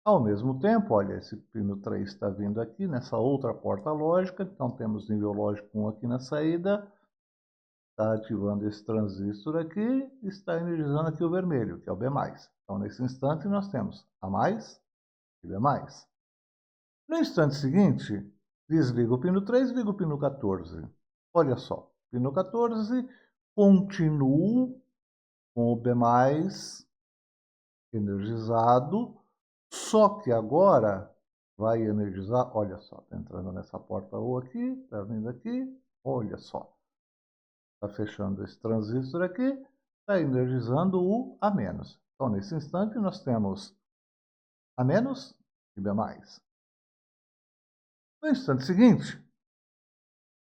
Ao mesmo tempo, olha, esse pino 3 está vindo aqui nessa outra porta lógica, então temos nível lógico 1 aqui na saída, está ativando esse transistor aqui, está energizando aqui o vermelho, que é o B+. Então, nesse instante, nós temos A mais e B+. No instante seguinte, desliga o pino 3, liga o pino 14. Olha só, pino 14, continuo com o B+, energizado, só que agora vai energizar, olha só, está entrando nessa porta U aqui, está vindo aqui, olha só. Está fechando esse transistor aqui, está energizando o A menos. Então, nesse instante, nós temos A menos e B mais. No instante seguinte,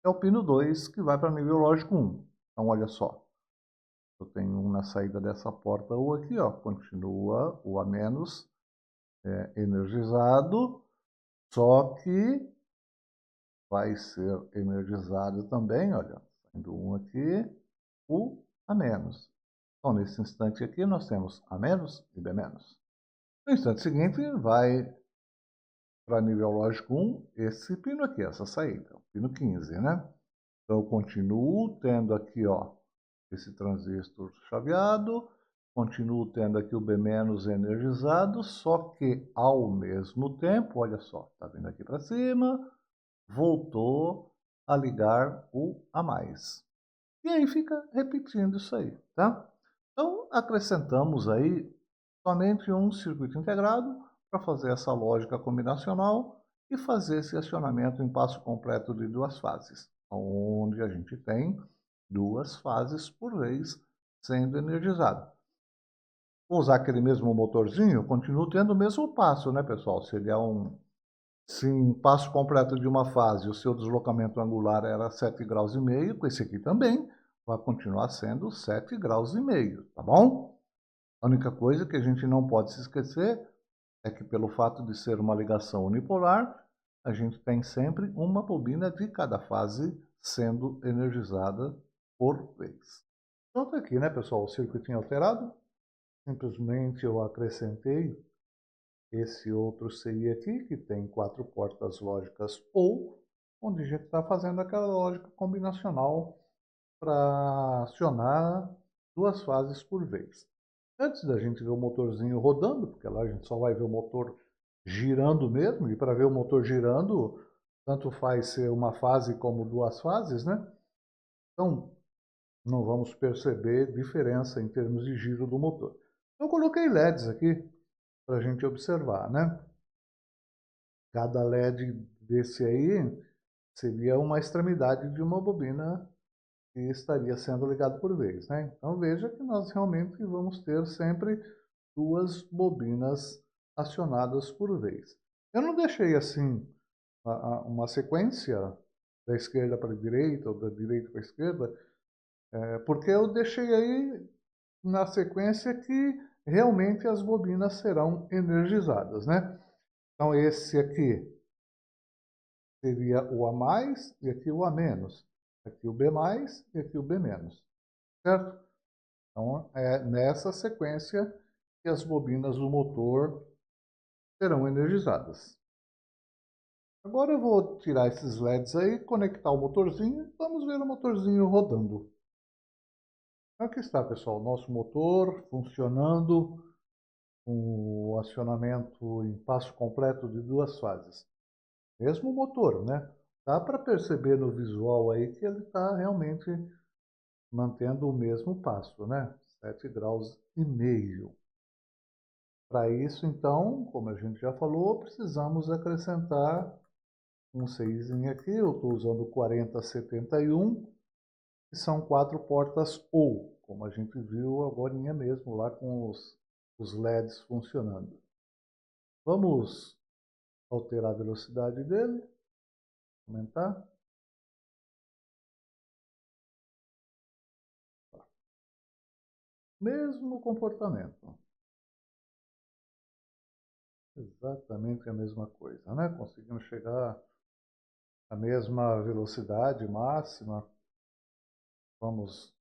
é o pino 2 que vai para nível lógico 1. Então, olha só. Eu tenho um na saída dessa porta U aqui, ó, continua o A menos energizado, só que vai ser energizado também, olha, saindo um aqui, o A menos. Então, nesse instante aqui, nós temos A menos e B menos. No instante seguinte, vai para nível lógico 1, esse pino aqui, essa saída, o pino 15, né? Então, eu continuo tendo aqui, ó, esse transistor chaveado, continuo tendo aqui o B- energizado, só que ao mesmo tempo, olha só, tá vindo aqui para cima, voltou a ligar o A mais. E aí fica repetindo isso aí, tá? Então, acrescentamos aí somente um circuito integrado para fazer essa lógica combinacional e fazer esse acionamento em passo completo de duas fases, onde a gente tem duas fases por vez sendo energizado. Vou usar aquele mesmo motorzinho, continuo tendo o mesmo passo, né, pessoal? Seria se em passo completo de uma fase o seu deslocamento angular era 7 graus e meio, com esse aqui também vai continuar sendo 7 graus e meio, tá bom? A única coisa que a gente não pode se esquecer é que pelo fato de ser uma ligação unipolar, a gente tem sempre uma bobina de cada fase sendo energizada por vez. Então tá aqui, né, pessoal, o circuitinho alterado. Simplesmente eu acrescentei esse outro CI aqui, que tem quatro portas lógicas ou, onde a gente está fazendo aquela lógica combinacional para acionar duas fases por vez. Antes da gente ver o motorzinho rodando, porque lá a gente só vai ver o motor girando mesmo, e para ver o motor girando, tanto faz ser uma fase como duas fases, né? Então, não vamos perceber diferença em termos de giro do motor. Eu coloquei LEDs aqui para a gente observar, né? Cada LED desse aí seria uma extremidade de uma bobina que estaria sendo ligado por vez, né? Então veja que nós realmente vamos ter sempre duas bobinas acionadas por vez. Eu não deixei assim uma sequência da esquerda para a direita ou da direita para a esquerda, porque eu deixei aí na sequência que realmente as bobinas serão energizadas, né? Então esse aqui seria o A mais e aqui o A menos. Aqui o B mais e aqui o B menos. Certo? Então, é nessa sequência que as bobinas do motor serão energizadas. Agora eu vou tirar esses LEDs aí, conectar o motorzinho e vamos ver o motorzinho rodando. Aqui está, pessoal, nosso motor funcionando com o acionamento em passo completo de 2 fases. Mesmo motor, né? Dá para perceber no visual aí que ele está realmente mantendo o mesmo passo, né? 7,5 graus. Para isso, então, como a gente já falou, precisamos acrescentar um 6 aqui. Eu estou usando o 4071, que são 4 portas ou, como a gente viu agora mesmo lá com os LEDs funcionando. Vamos alterar a velocidade dele, aumentar. Mesmo comportamento. Exatamente a mesma coisa, né? Conseguimos chegar à mesma velocidade máxima. Vamos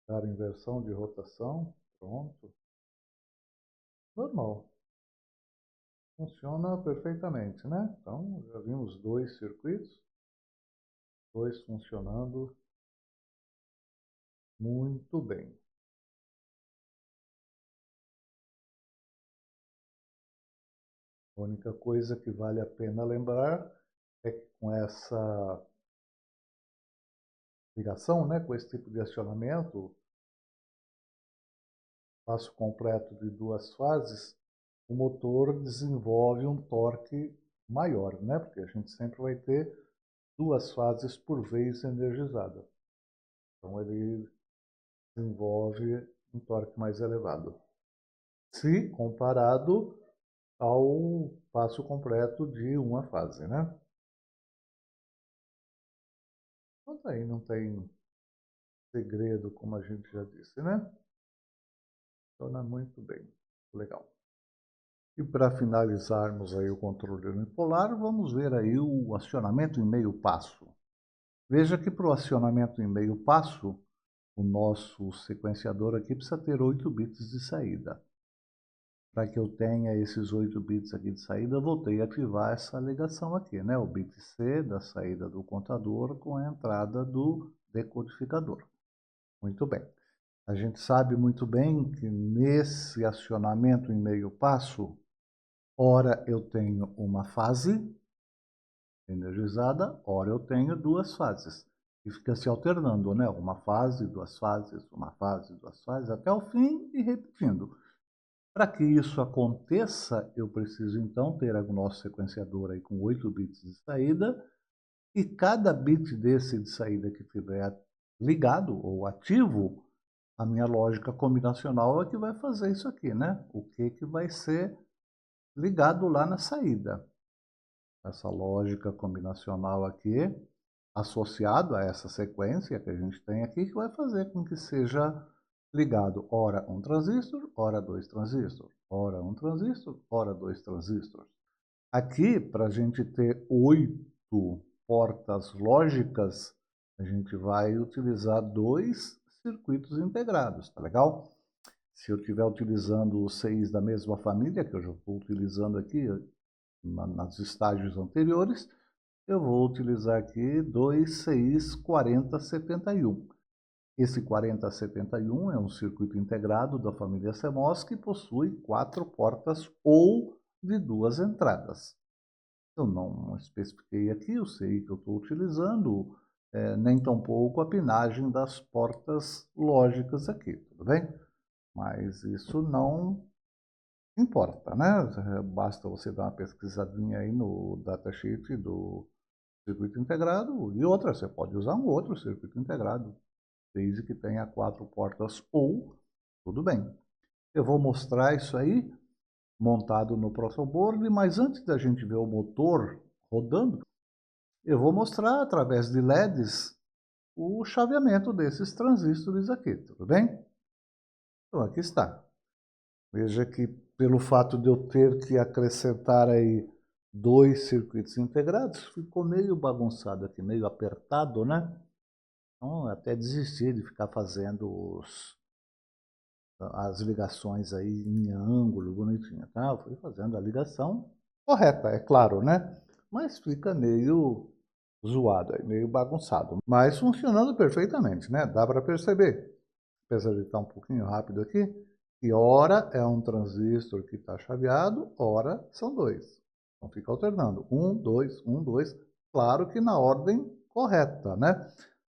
dar inversão de rotação. Pronto. Normal. Funciona perfeitamente, né? Então, já vimos 2 circuitos. 2 funcionando muito bem. A única coisa que vale a pena lembrar é que com essa ligação, né, com esse tipo de acionamento, passo completo de 2 fases, o motor desenvolve um torque maior, né? Porque a gente sempre vai ter 2 fases por vez energizada. Então ele desenvolve um torque mais elevado, se comparado ao passo completo de uma fase, né? Então aí não tem segredo, como a gente já disse, né? Funciona muito bem, legal. E para finalizarmos aí o controle unipolar, vamos ver aí o acionamento em meio passo. Veja que para o acionamento em meio passo, o nosso sequenciador aqui precisa ter 8 bits de saída. Para que eu tenha esses 8 bits aqui de saída, eu voltei a ativar essa ligação aqui, né? O bit C da saída do contador com a entrada do decodificador. Muito bem. A gente sabe muito bem que nesse acionamento em meio passo, ora eu tenho uma fase energizada, ora eu tenho 2 fases. E fica se alternando, né? Uma fase, 2 fases, uma fase, 2 fases, até o fim e repetindo. Para que isso aconteça, eu preciso então ter o nosso sequenciador aí com 8 bits de saída, e cada bit desse de saída que estiver ligado ou ativo, a minha lógica combinacional é que vai fazer isso aqui, né? O que vai ser ligado lá na saída. Essa lógica combinacional aqui, associado a essa sequência que a gente tem aqui, que vai fazer com que seja ligado ora um transistor, ora 2 transistores, ora um transistor, ora 2 transistores. Aqui, para a gente ter 8 portas lógicas, a gente vai utilizar 2 circuitos integrados, tá legal? Se eu estiver utilizando os 6 da mesma família, que eu já estou utilizando aqui nos estágios anteriores, eu vou utilizar aqui 2 6 40 71. Esse 4071 é um circuito integrado da família CMOS que possui 4 portas ou de 2 entradas. Eu não especifiquei aqui, eu sei que eu estou utilizando, nem tampouco a pinagem das portas lógicas aqui, tudo bem? Mas isso não importa, né? Basta você dar uma pesquisadinha aí no datasheet do circuito integrado e outra, você pode usar um outro circuito integrado, desde que tenha 4 portas ou, tudo bem. Eu vou mostrar isso aí montado no protoboard, mas antes da gente ver o motor rodando, eu vou mostrar através de LEDs o chaveamento desses transistores aqui, tudo bem? Então aqui está. Veja que pelo fato de eu ter que acrescentar aí 2 circuitos integrados, ficou meio bagunçado aqui, meio apertado, né? Então até desisti de ficar fazendo as ligações aí em ângulo, bonitinho, tá? Eu fui fazendo a ligação correta, é claro, né? Mas fica meio zoado aí, meio bagunçado. Mas funcionando perfeitamente, né? Dá para perceber, apesar de estar um pouquinho rápido aqui, que ora é um transistor que está chaveado, ora são dois. Então fica alternando. Um, dois, um, dois. Claro que na ordem correta, né?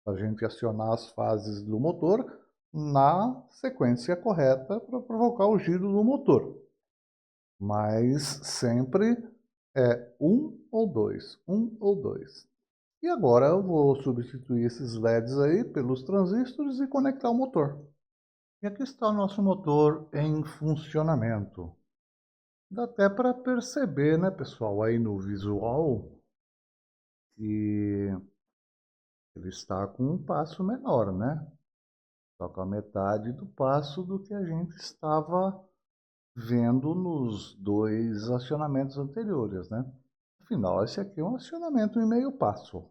A gente acionar as fases do motor na sequência correta para provocar o giro do motor. Mas sempre é um ou dois, um ou dois. E agora eu vou substituir esses LEDs aí pelos transistores e conectar o motor. E aqui está o nosso motor em funcionamento. Dá até para perceber, né, pessoal, aí no visual, que ele está com um passo menor, né? Só com a metade do passo do que a gente estava vendo nos dois acionamentos anteriores, né? Afinal, esse aqui é um acionamento em meio passo.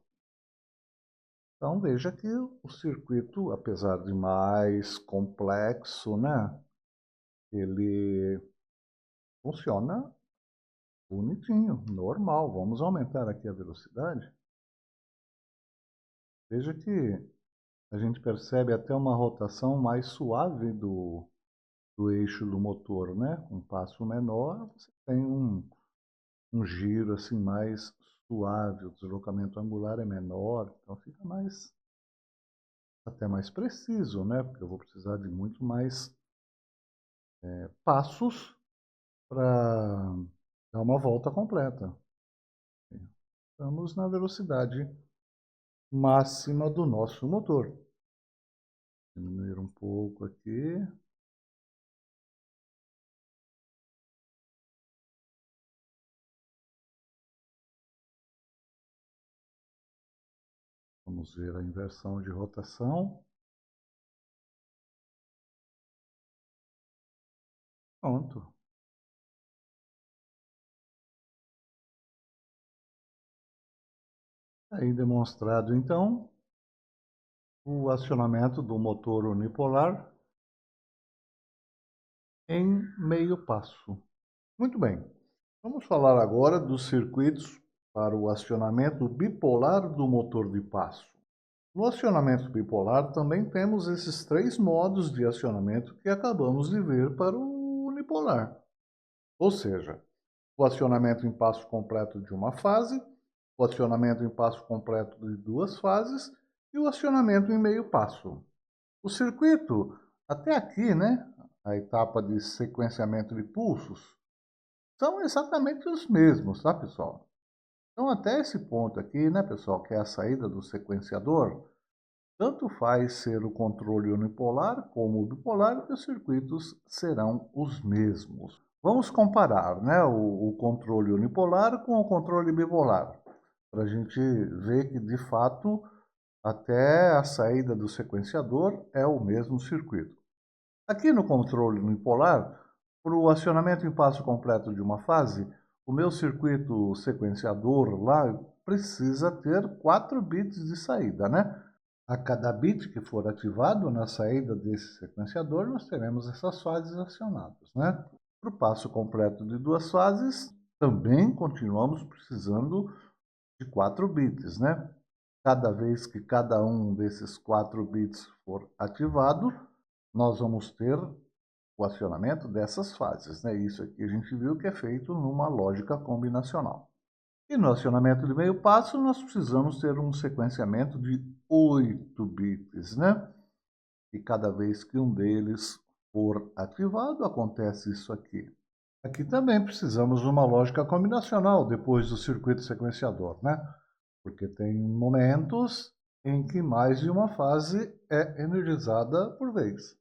Então veja que o circuito, apesar de mais complexo, né? Ele funciona bonitinho, normal. Vamos aumentar aqui a velocidade. Veja que a gente percebe até uma rotação mais suave do eixo do motor, né? Com um passo menor, você tem um giro assim mais suave, o deslocamento angular é menor, então fica mais até mais preciso, né? Porque eu vou precisar de muito mais passos para dar uma volta completa. Estamos na velocidade máxima do nosso motor. Diminuir um pouco aqui. Vamos ver a inversão de rotação. Pronto. Aí demonstrado então o acionamento do motor unipolar em meio passo. Muito bem. Vamos falar agora dos circuitos para o acionamento bipolar do motor de passo. No acionamento bipolar também temos esses três modos de acionamento que acabamos de ver para o unipolar. Ou seja, o acionamento em passo completo de uma fase, o acionamento em passo completo de duas fases e o acionamento em meio passo. O circuito, até aqui, né, a etapa de sequenciamento de pulsos, são exatamente os mesmos, tá, pessoal? Então, até esse ponto aqui, né, pessoal, que é a saída do sequenciador, tanto faz ser o controle unipolar como o bipolar, que os circuitos serão os mesmos. Vamos comparar, né, o controle unipolar com o controle bipolar, para a gente ver que, de fato, até a saída do sequenciador é o mesmo circuito. Aqui no controle unipolar, para o acionamento em passo completo de uma fase, o meu circuito sequenciador lá precisa ter 4 bits de saída, né? A cada bit que for ativado na saída desse sequenciador, nós teremos essas fases acionadas, né? Para o passo completo de duas fases, também continuamos precisando de 4 bits, né? Cada vez que cada um desses 4 bits for ativado, nós vamos ter o acionamento dessas fases, né? Isso aqui a gente viu que é feito numa lógica combinacional. E no acionamento de meio passo, nós precisamos ter um sequenciamento de 8 bits, né? E cada vez que um deles for ativado, acontece isso aqui. Aqui também precisamos de uma lógica combinacional depois do circuito sequenciador, né? Porque tem momentos em que mais de uma fase é energizada por vez.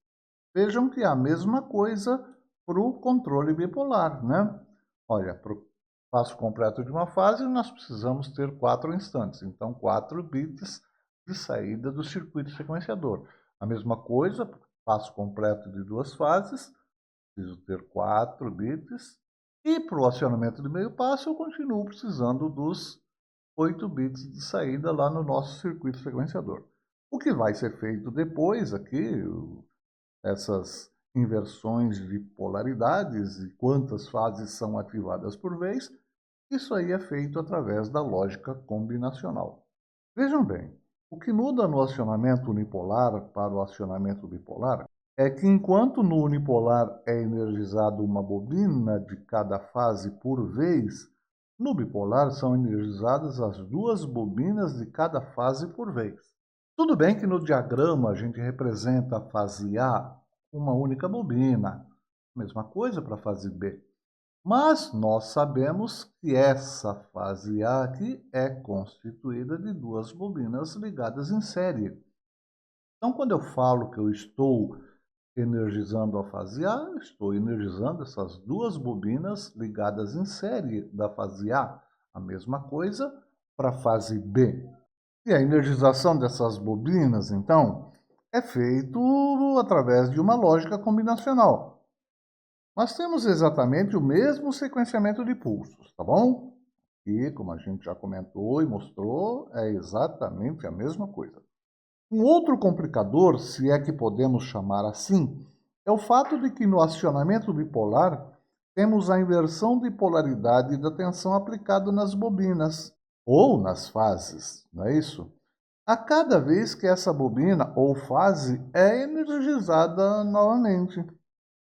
Vejam que é a mesma coisa para o controle bipolar, né? Olha, para o passo completo de uma fase, nós precisamos ter 4 instantes, então 4 bits de saída do circuito sequenciador. A mesma coisa, para o passo completo de duas fases, preciso ter 4 bits. E para o acionamento de meio passo, eu continuo precisando dos 8 bits de saída lá no nosso circuito sequenciador. O que vai ser feito depois aqui, essas inversões de polaridades e quantas fases são ativadas por vez, isso aí é feito através da lógica combinacional. Vejam bem, o que muda no acionamento unipolar para o acionamento bipolar é que enquanto no unipolar é energizado uma bobina de cada fase por vez, no bipolar são energizadas as duas bobinas de cada fase por vez. Tudo bem que no diagrama a gente representa a fase A uma única bobina, mesma coisa para a fase B. Mas nós sabemos que essa fase A aqui é constituída de duas bobinas ligadas em série. Então, quando eu falo que eu estou energizando a fase A, estou energizando essas duas bobinas ligadas em série da fase A. A mesma coisa para a fase B. E a energização dessas bobinas, então, é feito através de uma lógica combinacional. Nós temos exatamente o mesmo sequenciamento de pulsos, tá bom? E, como a gente já comentou e mostrou, é exatamente a mesma coisa. Um outro complicador, se é que podemos chamar assim, é o fato de que no acionamento bipolar temos a inversão de polaridade da tensão aplicada nas bobinas, ou nas fases, não é isso? A cada vez que essa bobina ou fase é energizada novamente.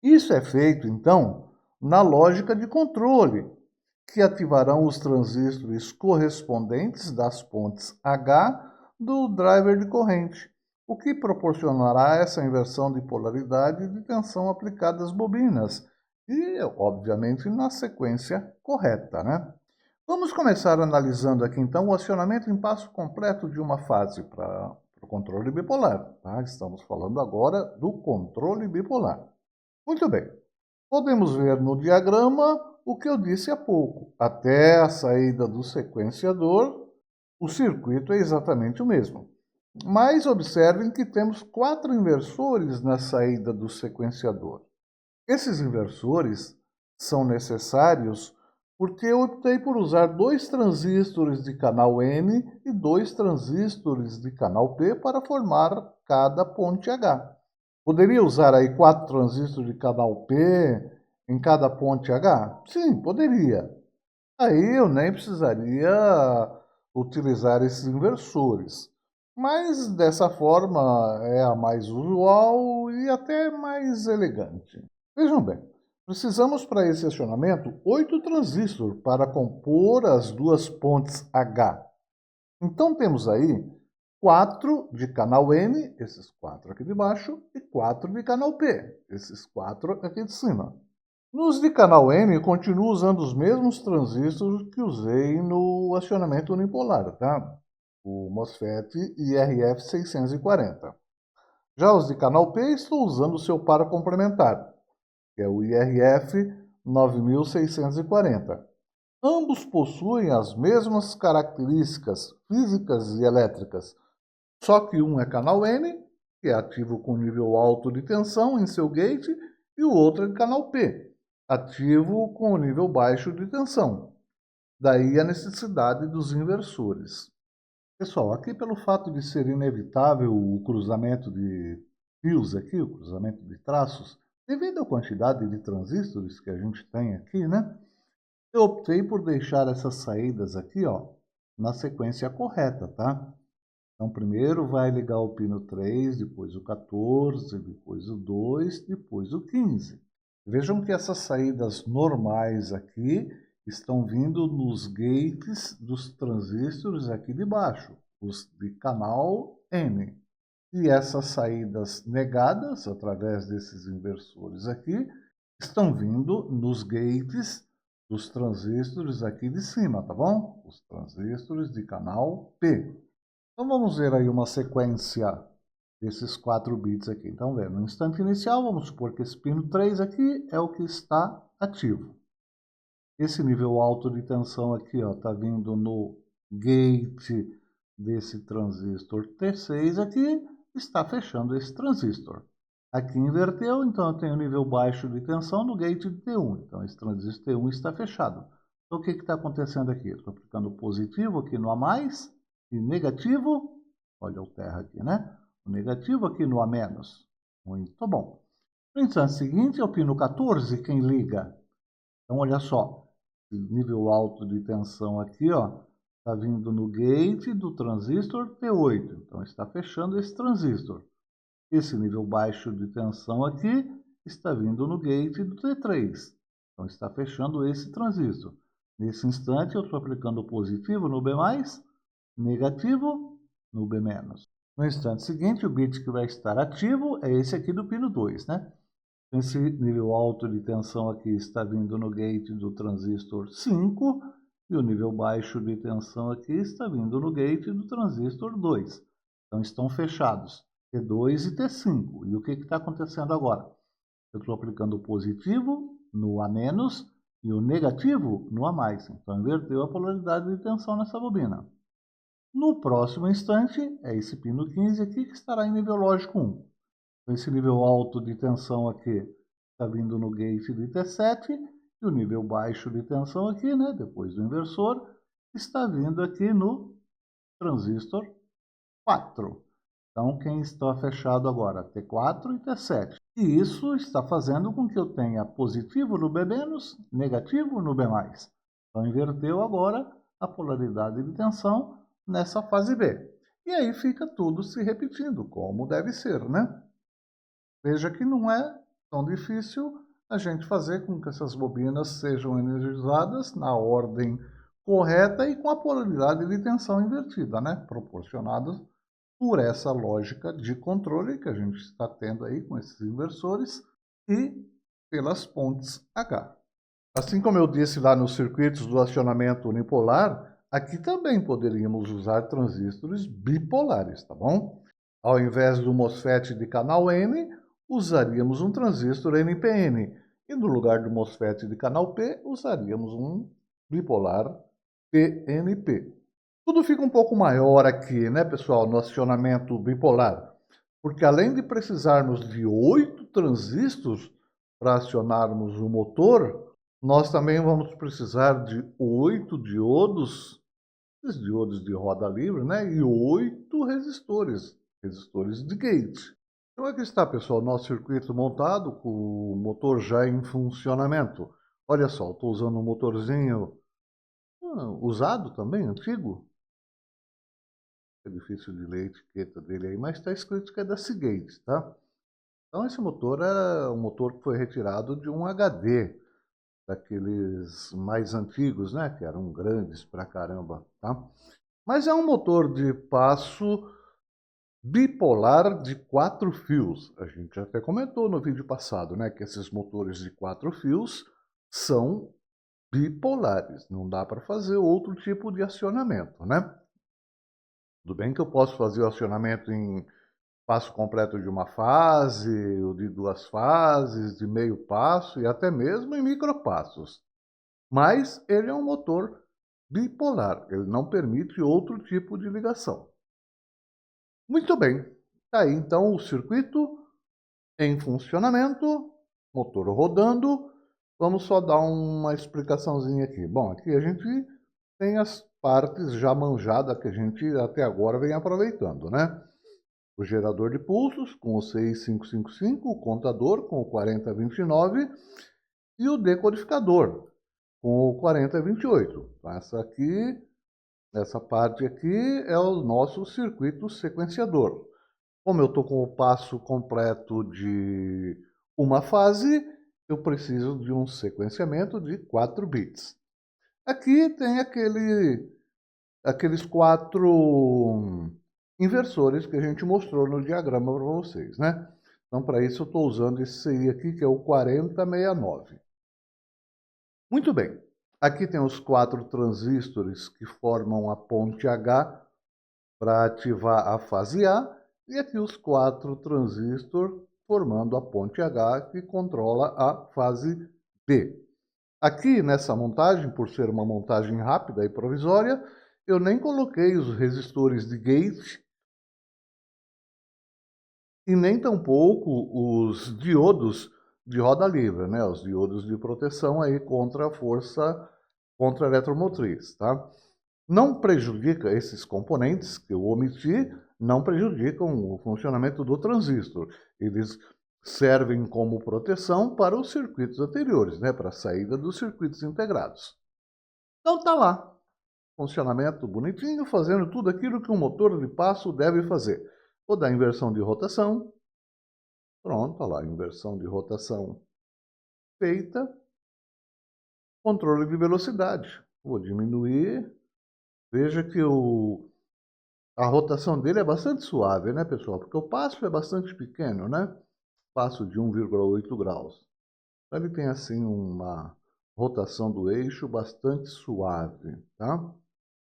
Isso é feito, então, na lógica de controle, que ativarão os transistores correspondentes das pontes H do driver de corrente, o que proporcionará essa inversão de polaridade de tensão aplicada às bobinas, e, obviamente, na sequência correta, né? Vamos começar analisando aqui, então, o acionamento em passo completo de uma fase para o controle bipolar. Tá? Estamos falando agora do controle bipolar. Muito bem. Podemos ver no diagrama o que eu disse há pouco. Até a saída do sequenciador, o circuito é exatamente o mesmo. Mas observem que temos 4 inversores na saída do sequenciador. Esses inversores são necessários porque eu optei por usar 2 transistores de canal N e 2 transistores de canal P para formar cada ponte H. Poderia usar aí 4 transistores de canal P em cada ponte H? Sim, poderia. Aí eu nem precisaria utilizar esses inversores. Mas dessa forma é a mais usual e até mais elegante. Vejam bem, precisamos para esse acionamento 8 transistores para compor as duas pontes H. Então temos aí 4 de canal N, esses 4 aqui de baixo, e 4 de canal P, esses 4 aqui de cima. Nos de canal N, continuo usando os mesmos transistores que usei no acionamento unipolar, tá? O MOSFET IRF640. Já os de canal P, estou usando o seu par complementar, que é o IRF 9640. Ambos possuem as mesmas características físicas e elétricas, só que um é canal N, que é ativo com nível alto de tensão em seu gate, e o outro é canal P, ativo com nível baixo de tensão. Daí a necessidade dos inversores. Pessoal, aqui pelo fato de ser inevitável o cruzamento de fios aqui, o cruzamento de traços, devido à quantidade de transistores que a gente tem aqui, né? Eu optei por deixar essas saídas aqui, ó, na sequência correta, tá? Então, primeiro vai ligar o pino 3, depois o 14, depois o 2, depois o 15. Vejam que essas saídas normais aqui estão vindo nos gates dos transistores aqui de baixo, os de canal N. E essas saídas negadas, através desses inversores aqui, estão vindo nos gates dos transistores aqui de cima, tá bom? Os transistores de canal P. Então vamos ver aí uma sequência desses 4 bits aqui. Então, no instante inicial, vamos supor que esse pino 3 aqui é o que está ativo. Esse nível alto de tensão aqui está vindo no gate desse transistor T6 aqui, está fechando esse transistor. Aqui inverteu, então eu tenho nível baixo de tensão no gate de T1. Então esse transistor T1 está fechado. Então o que está acontecendo aqui? Estou aplicando positivo aqui no A+, e negativo, olha o terra aqui, né? O negativo aqui no A-. Muito bom. No instante seguinte, é o pino 14 quem liga. Então, olha só, nível alto de tensão aqui, ó, está vindo no gate do transistor T8. Então, está fechando esse transistor. Esse nível baixo de tensão aqui está vindo no gate do T3. Então, está fechando esse transistor. Nesse instante, eu estou aplicando o positivo no B+, negativo no B-. No instante seguinte, o bit que vai estar ativo é esse aqui do pino 2, né? Esse nível alto de tensão aqui está vindo no gate do transistor 5 e o nível baixo de tensão aqui está vindo no gate do transistor 2. Então, estão fechados T2 e T5. E o que está acontecendo agora? Eu estou aplicando o positivo no A- e o negativo no A+. Então, inverteu a polaridade de tensão nessa bobina. No próximo instante, é esse pino 15 aqui que estará em nível lógico 1. Então, esse nível alto de tensão aqui está vindo no gate de T7 e o nível baixo de tensão aqui, né, depois do inversor, está vindo aqui no transistor 4. Então, quem está fechado agora? T4 e T7. E isso está fazendo com que eu tenha positivo no B-, negativo no B+. Então, inverteu agora a polaridade de tensão nessa fase B. E aí fica tudo se repetindo, como deve ser, né? Veja que não é tão difícil a gente fazer com que essas bobinas sejam energizadas na ordem correta e com a polaridade de tensão invertida, né? Proporcionadas por essa lógica de controle que a gente está tendo aí com esses inversores e pelas pontes H. Assim como eu disse lá nos circuitos do acionamento unipolar, aqui também poderíamos usar transistores bipolares, tá bom? Ao invés do MOSFET de canal N, usaríamos um transistor NPN. E no lugar do MOSFET de canal P, usaríamos um bipolar PNP. Tudo fica um pouco maior aqui, né, pessoal, no acionamento bipolar. Porque além de precisarmos de 8 transistores para acionarmos o motor, nós também vamos precisar de 8 diodos, esses diodos de roda livre, né, e 8 resistores de gate. Então aqui está, pessoal, nosso circuito montado com o motor já em funcionamento. Olha só, estou usando um motorzinho usado também, antigo. É difícil de ler a etiqueta dele aí, mas está escrito que é da Seagate, tá? Então esse motor é um motor que foi retirado de um HD, daqueles mais antigos, né? Que eram grandes pra caramba, tá? Mas é um motor de passo bipolar de 4 fios. A gente até comentou no vídeo passado, né? Que esses motores de 4 fios são bipolares. Não dá para fazer outro tipo de acionamento, né? Tudo bem que eu posso fazer o acionamento em passo completo de uma fase, ou de 2 fases, de meio passo e até mesmo em micropassos. Mas ele é um motor bipolar, ele não permite outro tipo de ligação. Muito bem, tá aí então o circuito em funcionamento, motor rodando. Vamos só dar uma explicaçãozinha aqui. Bom, aqui a gente tem as partes já manjadas que a gente até agora vem aproveitando, né? O gerador de pulsos com o 6555, o contador com o 4029 e o decodificador com o 4028. Essa parte aqui é o nosso circuito sequenciador. Como eu estou com o passo completo de uma fase, eu preciso de um sequenciamento de 4 bits. Aqui tem aqueles 4 inversores que a gente mostrou no diagrama para vocês, né? Então, para isso, eu estou usando esse aí aqui, que é o 4069. Muito bem. Aqui tem os 4 transistores que formam a ponte H para ativar a fase A, e aqui os 4 transistores formando a ponte H que controla a fase B. Aqui nessa montagem, por ser uma montagem rápida e provisória, eu nem coloquei os resistores de gate e nem tampouco os diodos de roda livre, né? Os diodos de proteção aí contra a força contra a eletromotriz, tá? Não prejudica esses componentes que eu omiti, não prejudicam o funcionamento do transistor. Eles servem como proteção para os circuitos anteriores, né, para a saída dos circuitos integrados. Então tá lá, funcionamento bonitinho, fazendo tudo aquilo que um motor de passo deve fazer. Vou dar inversão de rotação. Pronto, olha lá, inversão de rotação feita. Controle de velocidade. Vou diminuir. Veja que a rotação dele é bastante suave, né, pessoal? Porque o passo é bastante pequeno, né? Passo de 1,8 graus. Então, ele tem, assim, uma rotação do eixo bastante suave, tá?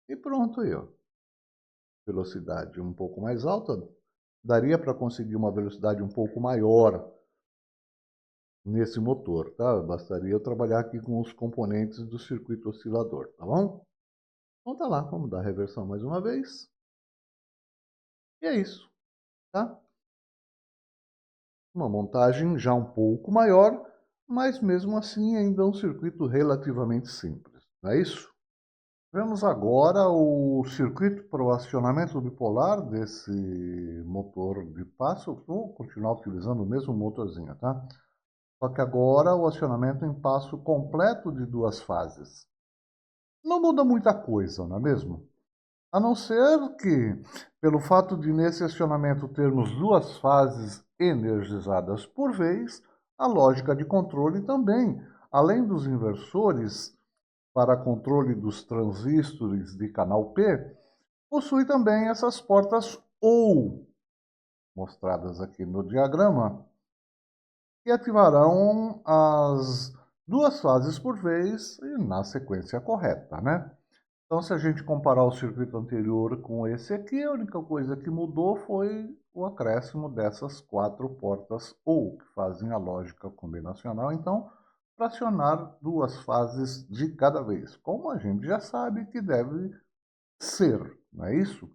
E pronto aí, ó. Velocidade um pouco mais alta. Daria para conseguir uma velocidade um pouco maior nesse motor, tá? Bastaria eu trabalhar aqui com os componentes do circuito oscilador, tá bom? Então tá lá, vamos dar reversão mais uma vez. E é isso, tá? Uma montagem já um pouco maior, mas mesmo assim ainda é um circuito relativamente simples, não é isso? Vemos agora o circuito para o acionamento bipolar desse motor de passo. Vou continuar utilizando o mesmo motorzinho, tá? Só que agora o acionamento em passo completo de duas fases. Não muda muita coisa, não é mesmo? A não ser que, pelo fato de nesse acionamento termos duas fases energizadas por vez, a lógica de controle também, além dos inversores para controle dos transistores de canal P, possui também essas portas OU, mostradas aqui no diagrama, que ativarão as duas fases por vez e na sequência correta, né? Então, se a gente comparar o circuito anterior com esse aqui, a única coisa que mudou foi o acréscimo dessas quatro portas OU, que fazem a lógica combinacional, então, para acionar duas fases de cada vez, como a gente já sabe que deve ser, não é isso?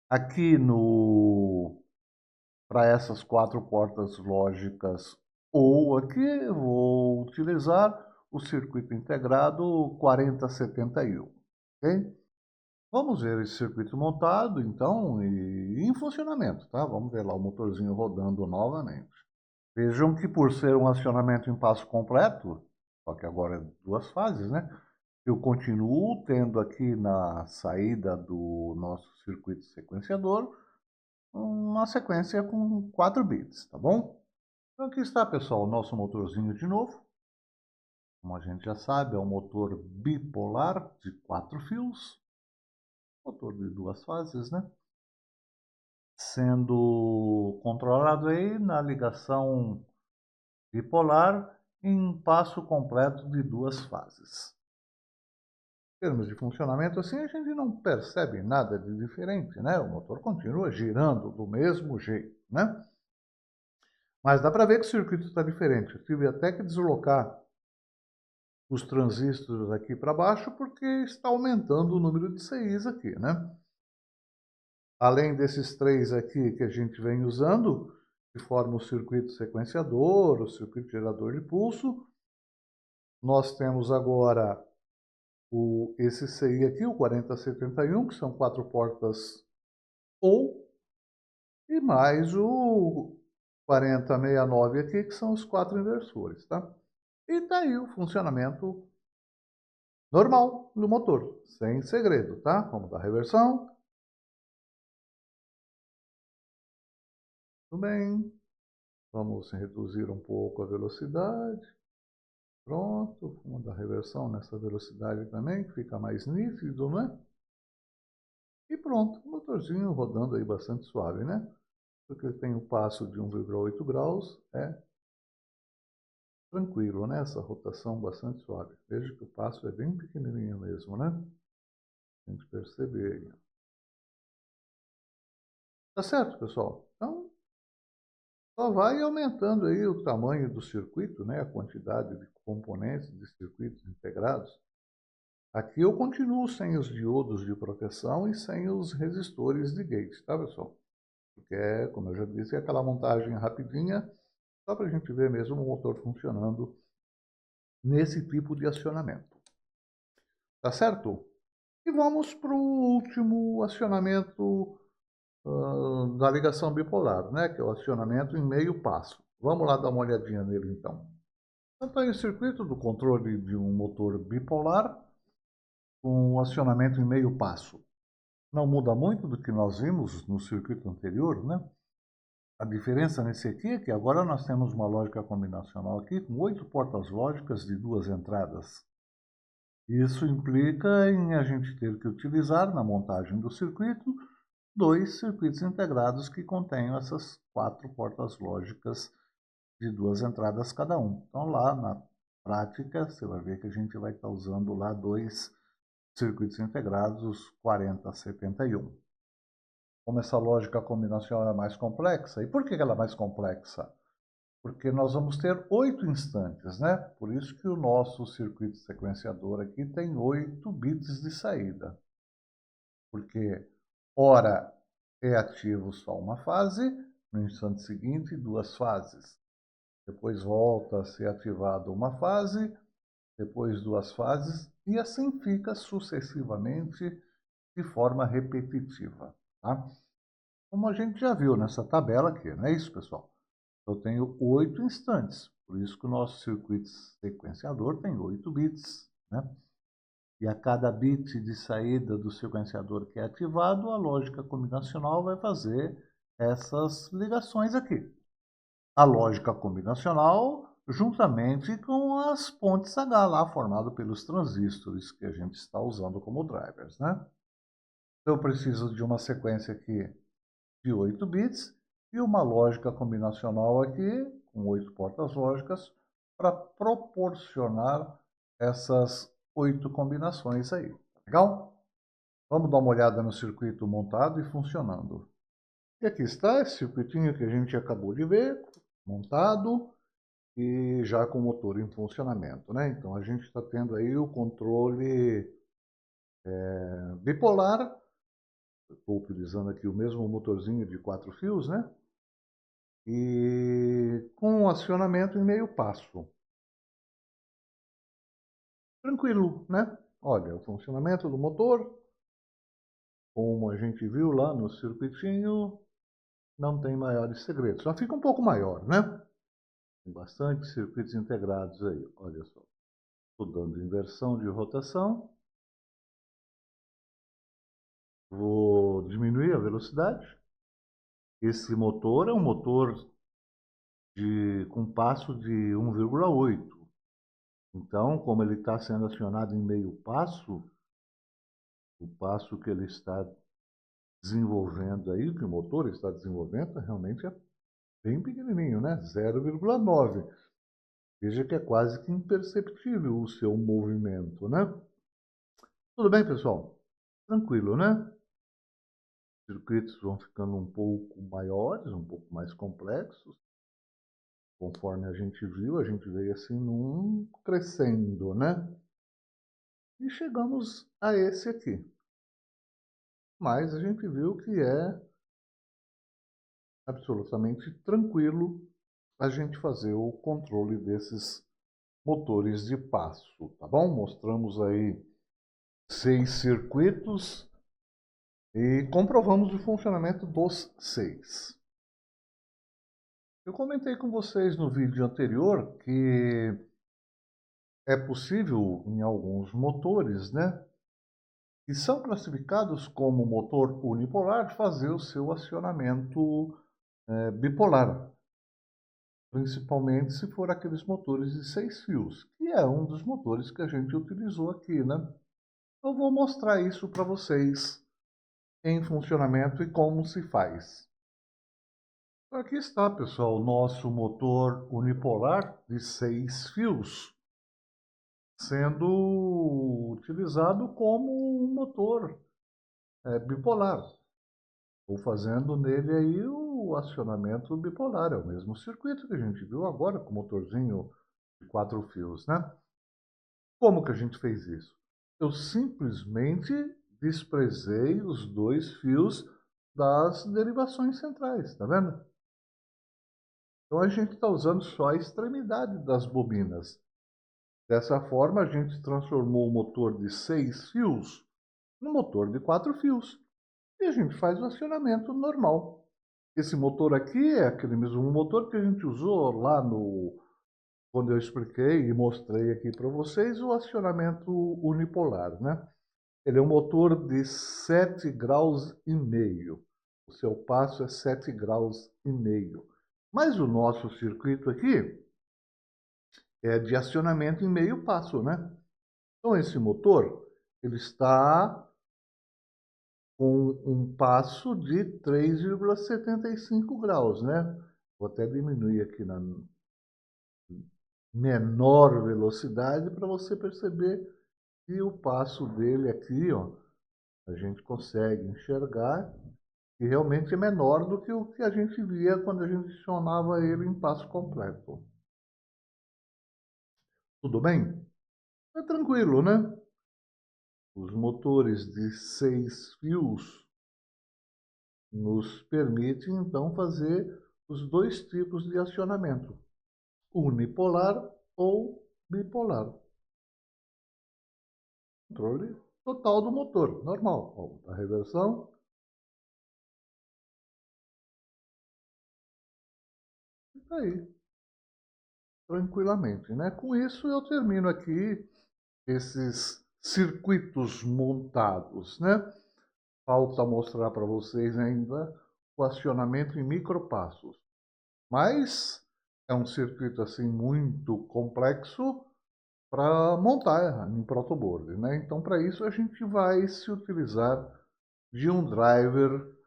Aqui no para essas quatro portas lógicas ou aqui eu vou utilizar o circuito integrado 4071, ok? Vamos ver esse circuito montado, então, e em funcionamento, tá? Vamos ver lá o motorzinho rodando novamente. Vejam que por ser um acionamento em passo completo, só que agora é duas fases, né? Eu continuo tendo aqui na saída do nosso circuito sequenciador uma sequência com 4 bits, tá bom? Então aqui está, pessoal, o nosso motorzinho de novo. Como a gente já sabe, é um motor bipolar de 4 fios. Motor de duas fases, né? Sendo controlado aí na ligação bipolar em passo completo de duas fases. Em termos de funcionamento, assim, a gente não percebe nada de diferente, né? O motor continua girando do mesmo jeito, né? Mas dá para ver que o circuito está diferente. Eu tive até que deslocar os transistores aqui para baixo porque está aumentando o número de CIs aqui, né? Além desses três aqui que a gente vem usando, que formam o circuito sequenciador, o circuito gerador de pulso, nós temos agora esse CI aqui, o 4071, que são quatro portas OU, e mais o 4069 aqui, que são os quatro inversores, tá? E tá aí o funcionamento normal do motor, sem segredo, tá? Vamos dar reversão. Tudo bem. Vamos reduzir um pouco a velocidade. Pronto. Vamos dar reversão nessa velocidade também, que fica mais nítido, né? E pronto. O motorzinho rodando aí bastante suave, né? Porque ele tem um passo de 1,8 graus, é tranquilo, né? Essa rotação bastante suave. Veja que o passo é bem pequenininho mesmo, né? A gente perceber aí. Tá certo, pessoal? Então, só vai aumentando aí o tamanho do circuito, né? A quantidade de componentes de circuitos integrados. Aqui eu continuo sem os diodos de proteção e sem os resistores de gate, tá, pessoal? Porque, como eu já disse, é aquela montagem rapidinha, só para a gente ver mesmo o motor funcionando nesse tipo de acionamento. Tá certo? E vamos para o último acionamento da ligação bipolar, né? Que é o acionamento em meio passo. Vamos lá dar uma olhadinha nele então. Então, aí o circuito do controle de um motor bipolar com acionamento em meio passo. Não muda muito do que nós vimos no circuito anterior, né? A diferença nesse aqui é que agora nós temos uma lógica combinacional aqui com 8 portas lógicas de 2 entradas. Isso implica em a gente ter que utilizar na montagem do circuito 2 circuitos integrados que contenham essas 4 portas lógicas de 2 entradas cada um. Então lá na prática você vai ver que a gente vai estar usando lá 2 circuitos integrados, os 4071. Como essa lógica combinacional é mais complexa, e por que ela é mais complexa? Porque nós vamos ter 8 instantes, né? Por isso que o nosso circuito sequenciador aqui tem 8 bits de saída. Porque, ora, é ativo só uma fase, no instante seguinte, 2 fases. Depois volta a ser ativado uma fase, depois 2 fases, e assim fica sucessivamente de forma repetitiva, tá? Como a gente já viu nessa tabela aqui, não é isso, pessoal? Eu tenho 8 instantes, por isso que o nosso circuito sequenciador tem 8 bits, né? E a cada bit de saída do sequenciador que é ativado, a lógica combinacional vai fazer essas ligações aqui. A lógica combinacional juntamente com as pontes H lá, formado pelos transistores que a gente está usando como drivers, né? Eu preciso de uma sequência aqui de 8 bits e uma lógica combinacional aqui, com 8 portas lógicas, para proporcionar essas 8 combinações aí. Legal? Vamos dar uma olhada no circuito montado e funcionando. E aqui está esse circuitinho que a gente acabou de ver, montado e já com o motor em funcionamento, né? Então a gente está tendo aí o controle bipolar. Estou utilizando aqui o mesmo motorzinho de 4 fios, né? E com acionamento em meio passo. Tranquilo, né? Olha, o funcionamento do motor, como a gente viu lá no circuitinho, não tem maiores segredos. Só fica um pouco maior, né? Tem bastante circuitos integrados aí, olha só. Estou dando inversão de rotação. Vou diminuir a velocidade. Esse motor é um motor com passo de 1,8. Então, como ele está sendo acionado em meio passo, o passo que ele está desenvolvendo aí, que o motor está desenvolvendo, realmente é bem pequenininho, né? 0,9. Veja que é quase que imperceptível o seu movimento, né? Tudo bem, pessoal? Tranquilo, né? Os circuitos vão ficando um pouco maiores, um pouco mais complexos. Conforme a gente viu, a gente veio assim num crescendo, né? E chegamos a esse aqui. Mas a gente viu que é absolutamente tranquilo a gente fazer o controle desses motores de passo, tá bom? Mostramos aí 6 circuitos e comprovamos o funcionamento dos 6. Eu comentei com vocês no vídeo anterior que é possível em alguns motores, né, que são classificados como motor unipolar, fazer o seu acionamento bipolar, principalmente se for aqueles motores de 6 fios, que é um dos motores que a gente utilizou aqui, né? Eu vou mostrar isso para vocês em funcionamento e como se faz. Aqui está, pessoal, o nosso motor unipolar de 6 fios, sendo utilizado como um motor bipolar. Estou fazendo nele aí o acionamento bipolar, é o mesmo circuito que a gente viu agora com o motorzinho de 4 fios, né? Como que a gente fez isso? Eu simplesmente desprezei os 2 fios das derivações centrais, tá vendo? Então a gente está usando só a extremidade das bobinas. Dessa forma a gente transformou o motor de 6 fios no motor de 4 fios. E a gente faz o acionamento normal. Esse motor aqui é aquele mesmo motor que a gente usou lá no quando eu expliquei e mostrei aqui para vocês o acionamento unipolar, né? Ele é um motor de 7 graus e meio. O seu passo é 7 graus e meio. Mas o nosso circuito aqui é de acionamento em meio passo, né? Então esse motor, ele está com um passo de 3,75 graus, né? Vou até diminuir aqui na menor velocidade para você perceber que o passo dele aqui, ó, a gente consegue enxergar que realmente é menor do que o que a gente via quando a gente acionava ele em passo completo. Tudo bem? É tranquilo, né? Os motores de 6 fios nos permitem, então, fazer os dois tipos de acionamento, unipolar ou bipolar. Controle total do motor, normal. Ó, a reversão. Está aí, tranquilamente, né? Com isso eu termino aqui esses circuitos montados, né? Falta mostrar para vocês ainda o acionamento em micropassos. Mas é um circuito assim muito complexo para montar em protoboard, né? Então, para isso a gente vai se utilizar de um driver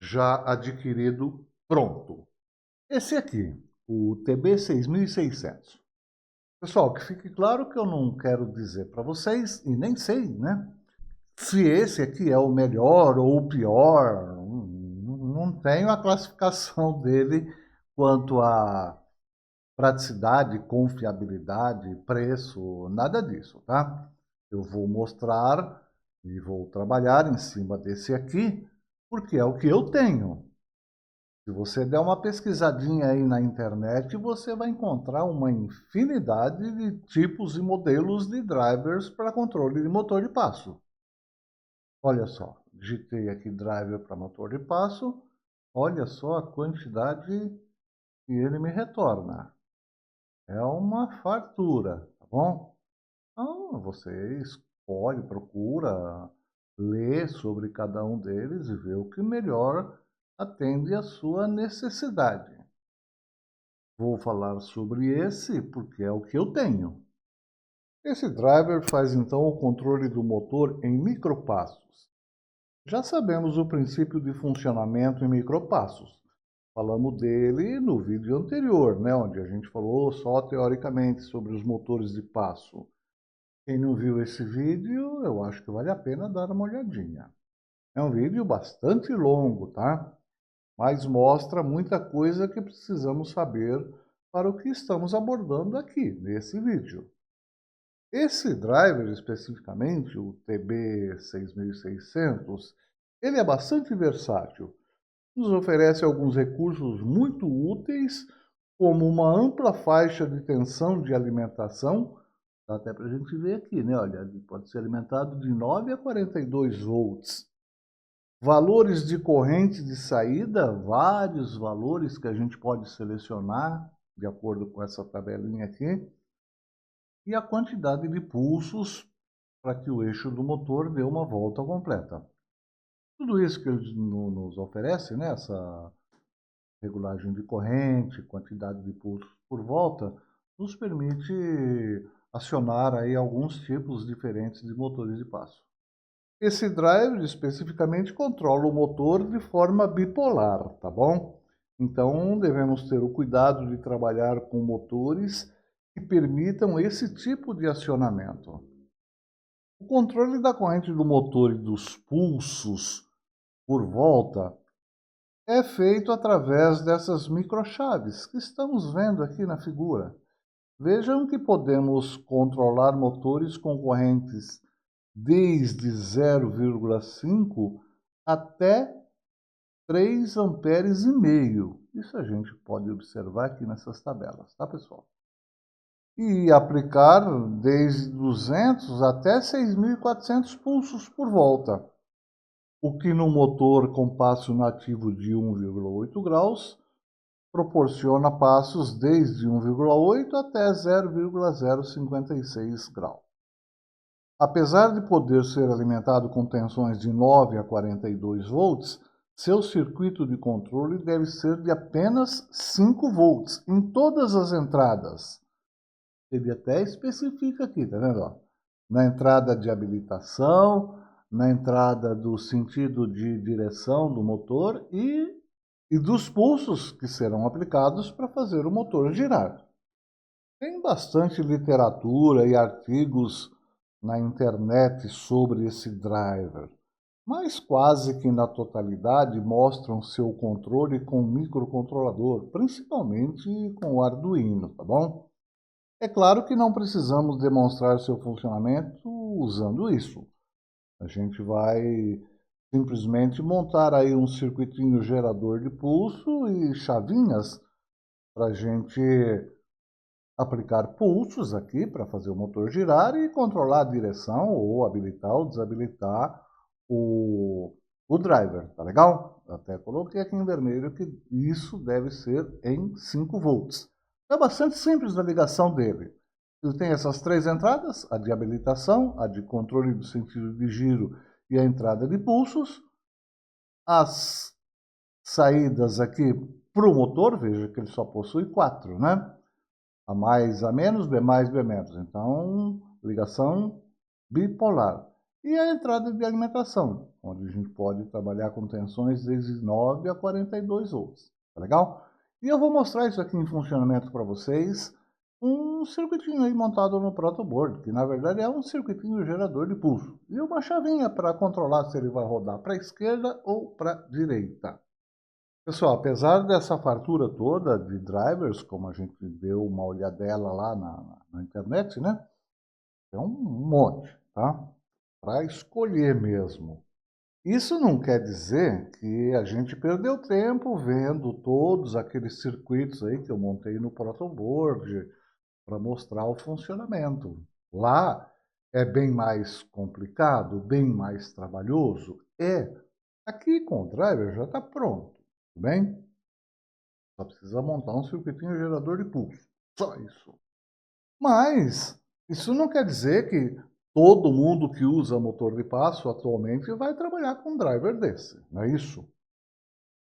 já adquirido pronto. Esse aqui, o TB6600. Pessoal, que fique claro que eu não quero dizer para vocês, e nem sei, né? Se esse aqui é o melhor ou o pior, não tenho a classificação dele quanto a praticidade, confiabilidade, preço, nada disso, tá? Eu vou mostrar e vou trabalhar em cima desse aqui, porque é o que eu tenho. Se você der uma pesquisadinha aí na internet, você vai encontrar uma infinidade de tipos e modelos de drivers para controle de motor de passo. Olha só, digitei aqui driver para motor de passo, olha só a quantidade que ele me retorna. É uma fartura, tá bom? Então, você escolhe, procura, lê sobre cada um deles e vê o que melhor atende à sua necessidade. Vou falar sobre esse porque é o que eu tenho. Esse driver faz então o controle do motor em micropassos. Já sabemos o princípio de funcionamento em micropassos. Falamos dele no vídeo anterior, né, onde a gente falou só teoricamente sobre os motores de passo. Quem não viu esse vídeo, eu acho que vale a pena dar uma olhadinha. É um vídeo bastante longo, tá? Mas mostra muita coisa que precisamos saber para o que estamos abordando aqui nesse vídeo. Esse driver especificamente, o TB6600, ele é bastante versátil. Nos oferece alguns recursos muito úteis, como uma ampla faixa de tensão de alimentação. Dá até para a gente ver aqui, né? Olha, ele pode ser alimentado de 9 a 42 volts. Valores de corrente de saída, vários valores que a gente pode selecionar, de acordo com essa tabelinha aqui. E a quantidade de pulsos para que o eixo do motor dê uma volta completa. Tudo isso que ele nos oferece, né? Essa regulagem de corrente, quantidade de pulsos por volta, nos permite acionar aí alguns tipos diferentes de motores de passo. Esse driver especificamente controla o motor de forma bipolar, tá bom? Então devemos ter o cuidado de trabalhar com motores que permitam esse tipo de acionamento. O controle da corrente do motor e dos pulsos por volta é feito através dessas microchaves que estamos vendo aqui na figura. Vejam que podemos controlar motores com correntes desde 0,5 até 3 amperes e meio. Isso a gente pode observar aqui nessas tabelas, tá, pessoal? E aplicar desde 200 até 6.400 pulsos por volta. o que no motor com passo nativo de 1,8 graus proporciona passos desde 1,8 até 0,056 graus. Apesar de poder ser alimentado com tensões de 9 a 42 volts, seu circuito de controle deve ser de apenas 5 volts em todas as entradas. Ele até especifica aqui, tá vendo? Na entrada de habilitação, na entrada do sentido de direção do motor e dos pulsos que serão aplicados para fazer o motor girar. Tem bastante literatura e artigos na internet sobre esse driver, mas quase que na totalidade mostram seu controle com microcontrolador, principalmente com o Arduino, tá bom? É claro que não precisamos demonstrar seu funcionamento usando isso. A gente vai simplesmente montar aí um circuitinho gerador de pulso e chavinhas para a gente aplicar pulsos aqui para fazer o motor girar e controlar a direção ou habilitar ou desabilitar o driver, tá legal? Eu até coloquei aqui em vermelho que isso deve ser em 5 volts. É bastante simples a ligação dele. Ele tem essas três entradas, a de habilitação, a de controle do sentido de giro e a entrada de pulsos. As saídas aqui para o motor, veja que ele só possui 4, né? A mais, A menos, B mais, B menos. Então, ligação bipolar. E a entrada de alimentação, onde a gente pode trabalhar com tensões desde 9 a 42 volts. Tá legal? E eu vou mostrar isso aqui em funcionamento para vocês. Um circuitinho aí montado no protoboard, que na verdade é um circuitinho gerador de pulso. E uma chavinha para controlar se ele vai rodar para a esquerda ou para a direita. Pessoal, apesar dessa fartura toda de drivers, como a gente deu uma olhadela lá na internet, né? É um monte, tá? Para escolher mesmo. Isso não quer dizer que a gente perdeu tempo vendo todos aqueles circuitos aí que eu montei no protoboard para mostrar o funcionamento. Lá é bem mais complicado, bem mais trabalhoso. Aqui com o driver já está pronto, tudo bem? Só precisa montar um circuitinho gerador de pulso. Só isso. Mas isso não quer dizer que todo mundo que usa motor de passo atualmente vai trabalhar com um driver desse. Não é isso?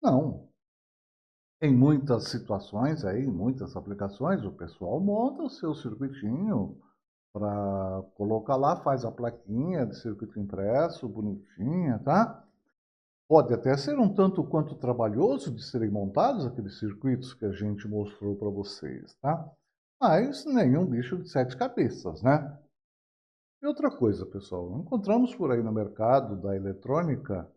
Não. Em muitas situações, aí, em muitas aplicações, o pessoal monta o seu circuitinho para colocar lá, faz a plaquinha de circuito impresso, bonitinha, tá? Pode até ser um tanto quanto trabalhoso de serem montados aqueles circuitos que a gente mostrou para vocês, tá? Mas nenhum bicho de sete cabeças, né? E outra coisa, pessoal, encontramos por aí no mercado da eletrônica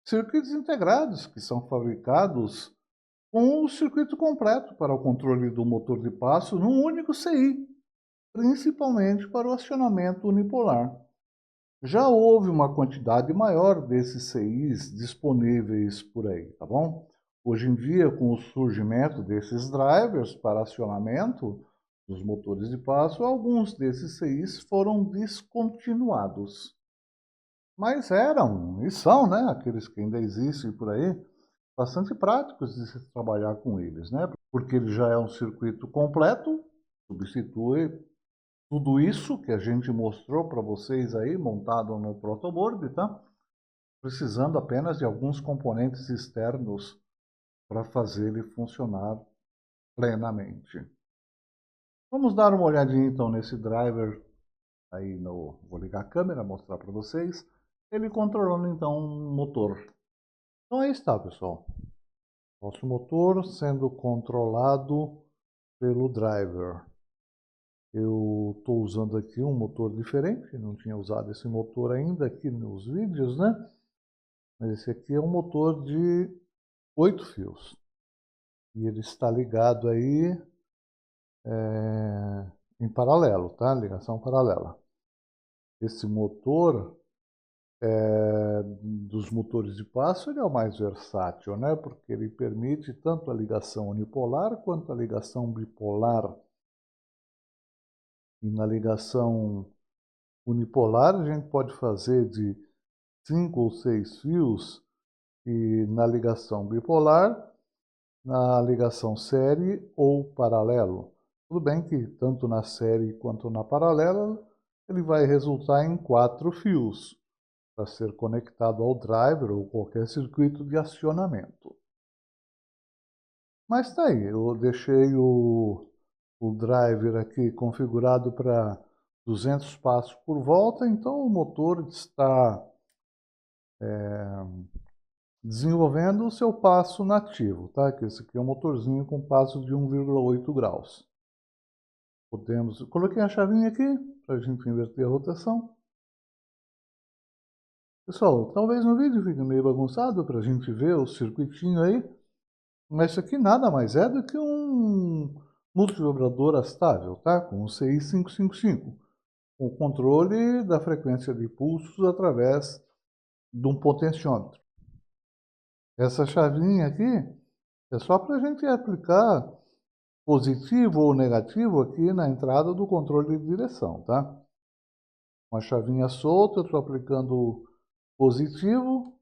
circuitos integrados que são fabricados com o circuito completo para o controle do motor de passo num único CI, principalmente para o acionamento unipolar. Já houve uma quantidade maior desses CIs disponíveis por aí, tá bom? Hoje em dia, com o surgimento desses drivers para acionamento dos motores de passo, alguns desses CIs foram descontinuados. Mas eram, e são, né, aqueles que ainda existem por aí, bastante práticos de se trabalhar com eles, né? Porque ele já é um circuito completo, substitui tudo isso que a gente mostrou para vocês aí, montado no protoboard, tá? Precisando apenas de alguns componentes externos para fazer ele funcionar plenamente. Vamos dar uma olhadinha então nesse driver aí no... Vou ligar a câmera, mostrar para vocês. Ele controlando então um motor. Então aí está, pessoal. Nosso motor sendo controlado pelo driver. Eu estou usando aqui um motor diferente, não tinha usado esse motor ainda aqui nos vídeos, né? Mas esse aqui é um motor de 8 fios. E ele está ligado aí em paralelo, tá? Ligação paralela. Esse motor, dos motores de passo, ele é o mais versátil, né? Porque ele permite tanto a ligação unipolar quanto a ligação bipolar. E na ligação unipolar a gente pode fazer de 5 ou 6 fios e na ligação bipolar, na ligação série ou paralelo. Tudo bem que tanto na série quanto na paralela, ele vai resultar em 4 fios para ser conectado ao driver ou qualquer circuito de acionamento. Mas tá aí, eu deixei o driver aqui configurado para 200 passos por volta, então o motor está desenvolvendo o seu passo nativo, tá? Que esse aqui é um motorzinho com passo de 1,8 graus. Coloquei a chavinha aqui para a gente inverter a rotação. Pessoal, talvez no vídeo fique meio bagunçado para a gente ver o circuitinho aí, mas isso aqui nada mais é do que um multivibrador astável, tá? Com o CI 555, com o controle da frequência de pulsos através de um potenciômetro. Essa chavinha aqui é só para a gente aplicar positivo ou negativo aqui na entrada do controle de direção, tá? Uma chavinha solta, eu estou aplicando positivo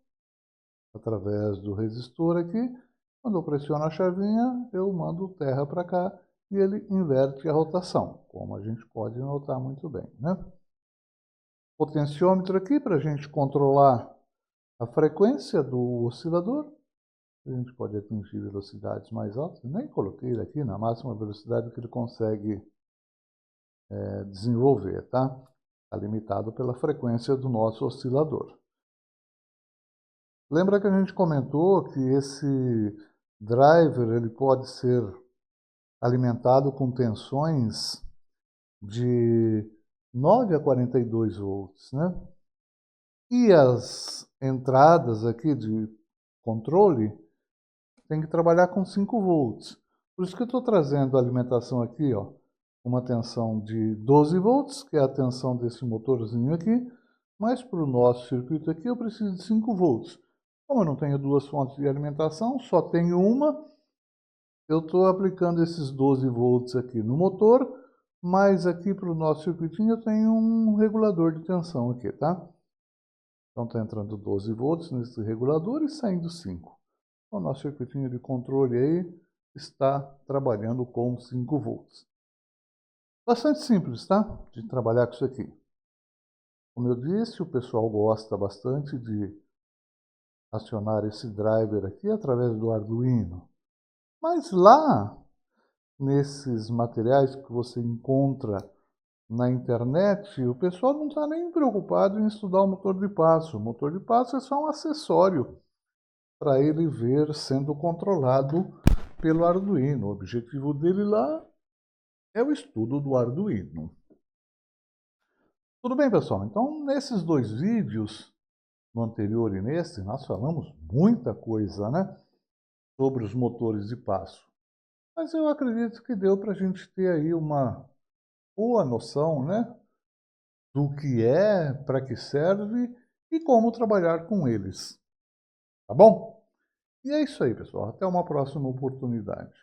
através do resistor aqui. Quando eu pressiono a chavinha, eu mando terra para cá e ele inverte a rotação, como a gente pode notar muito bem, né? Potenciômetro aqui para a gente controlar a frequência do oscilador. A gente pode atingir velocidades mais altas. Nem coloquei ele aqui na máxima velocidade que ele consegue desenvolver, tá? Está limitado pela frequência do nosso oscilador. Lembra que a gente comentou que esse driver ele pode ser alimentado com tensões de 9 a 42 volts, né? E as entradas aqui de controle tem que trabalhar com 5 volts. Por isso que eu estou trazendo a alimentação aqui, ó, uma tensão de 12 volts, que é a tensão desse motorzinho aqui, mas para o nosso circuito aqui eu preciso de 5 volts. Como eu não tenho duas fontes de alimentação, só tenho uma, eu estou aplicando esses 12 volts aqui no motor, mas aqui para o nosso circuitinho eu tenho um regulador de tensão aqui, tá? Então está entrando 12 volts nesse regulador e saindo 5. O nosso circuitinho de controle aí está trabalhando com 5 volts. Bastante simples, tá? De trabalhar com isso aqui. Como eu disse, o pessoal gosta bastante de acionar esse driver aqui através do Arduino. Mas lá, nesses materiais que você encontra na internet, o pessoal não está nem preocupado em estudar o motor de passo. O motor de passo é só um acessório para ele ver sendo controlado pelo Arduino. O objetivo dele lá é o estudo do Arduino. Tudo bem, pessoal? Então, nesses dois vídeos, no anterior e nesse, nós falamos muita coisa, né? Sobre os motores de passo. Mas eu acredito que deu para a gente ter aí uma boa noção, né? Do que é, para que serve e como trabalhar com eles. Tá bom? E é isso aí, pessoal. Até uma próxima oportunidade.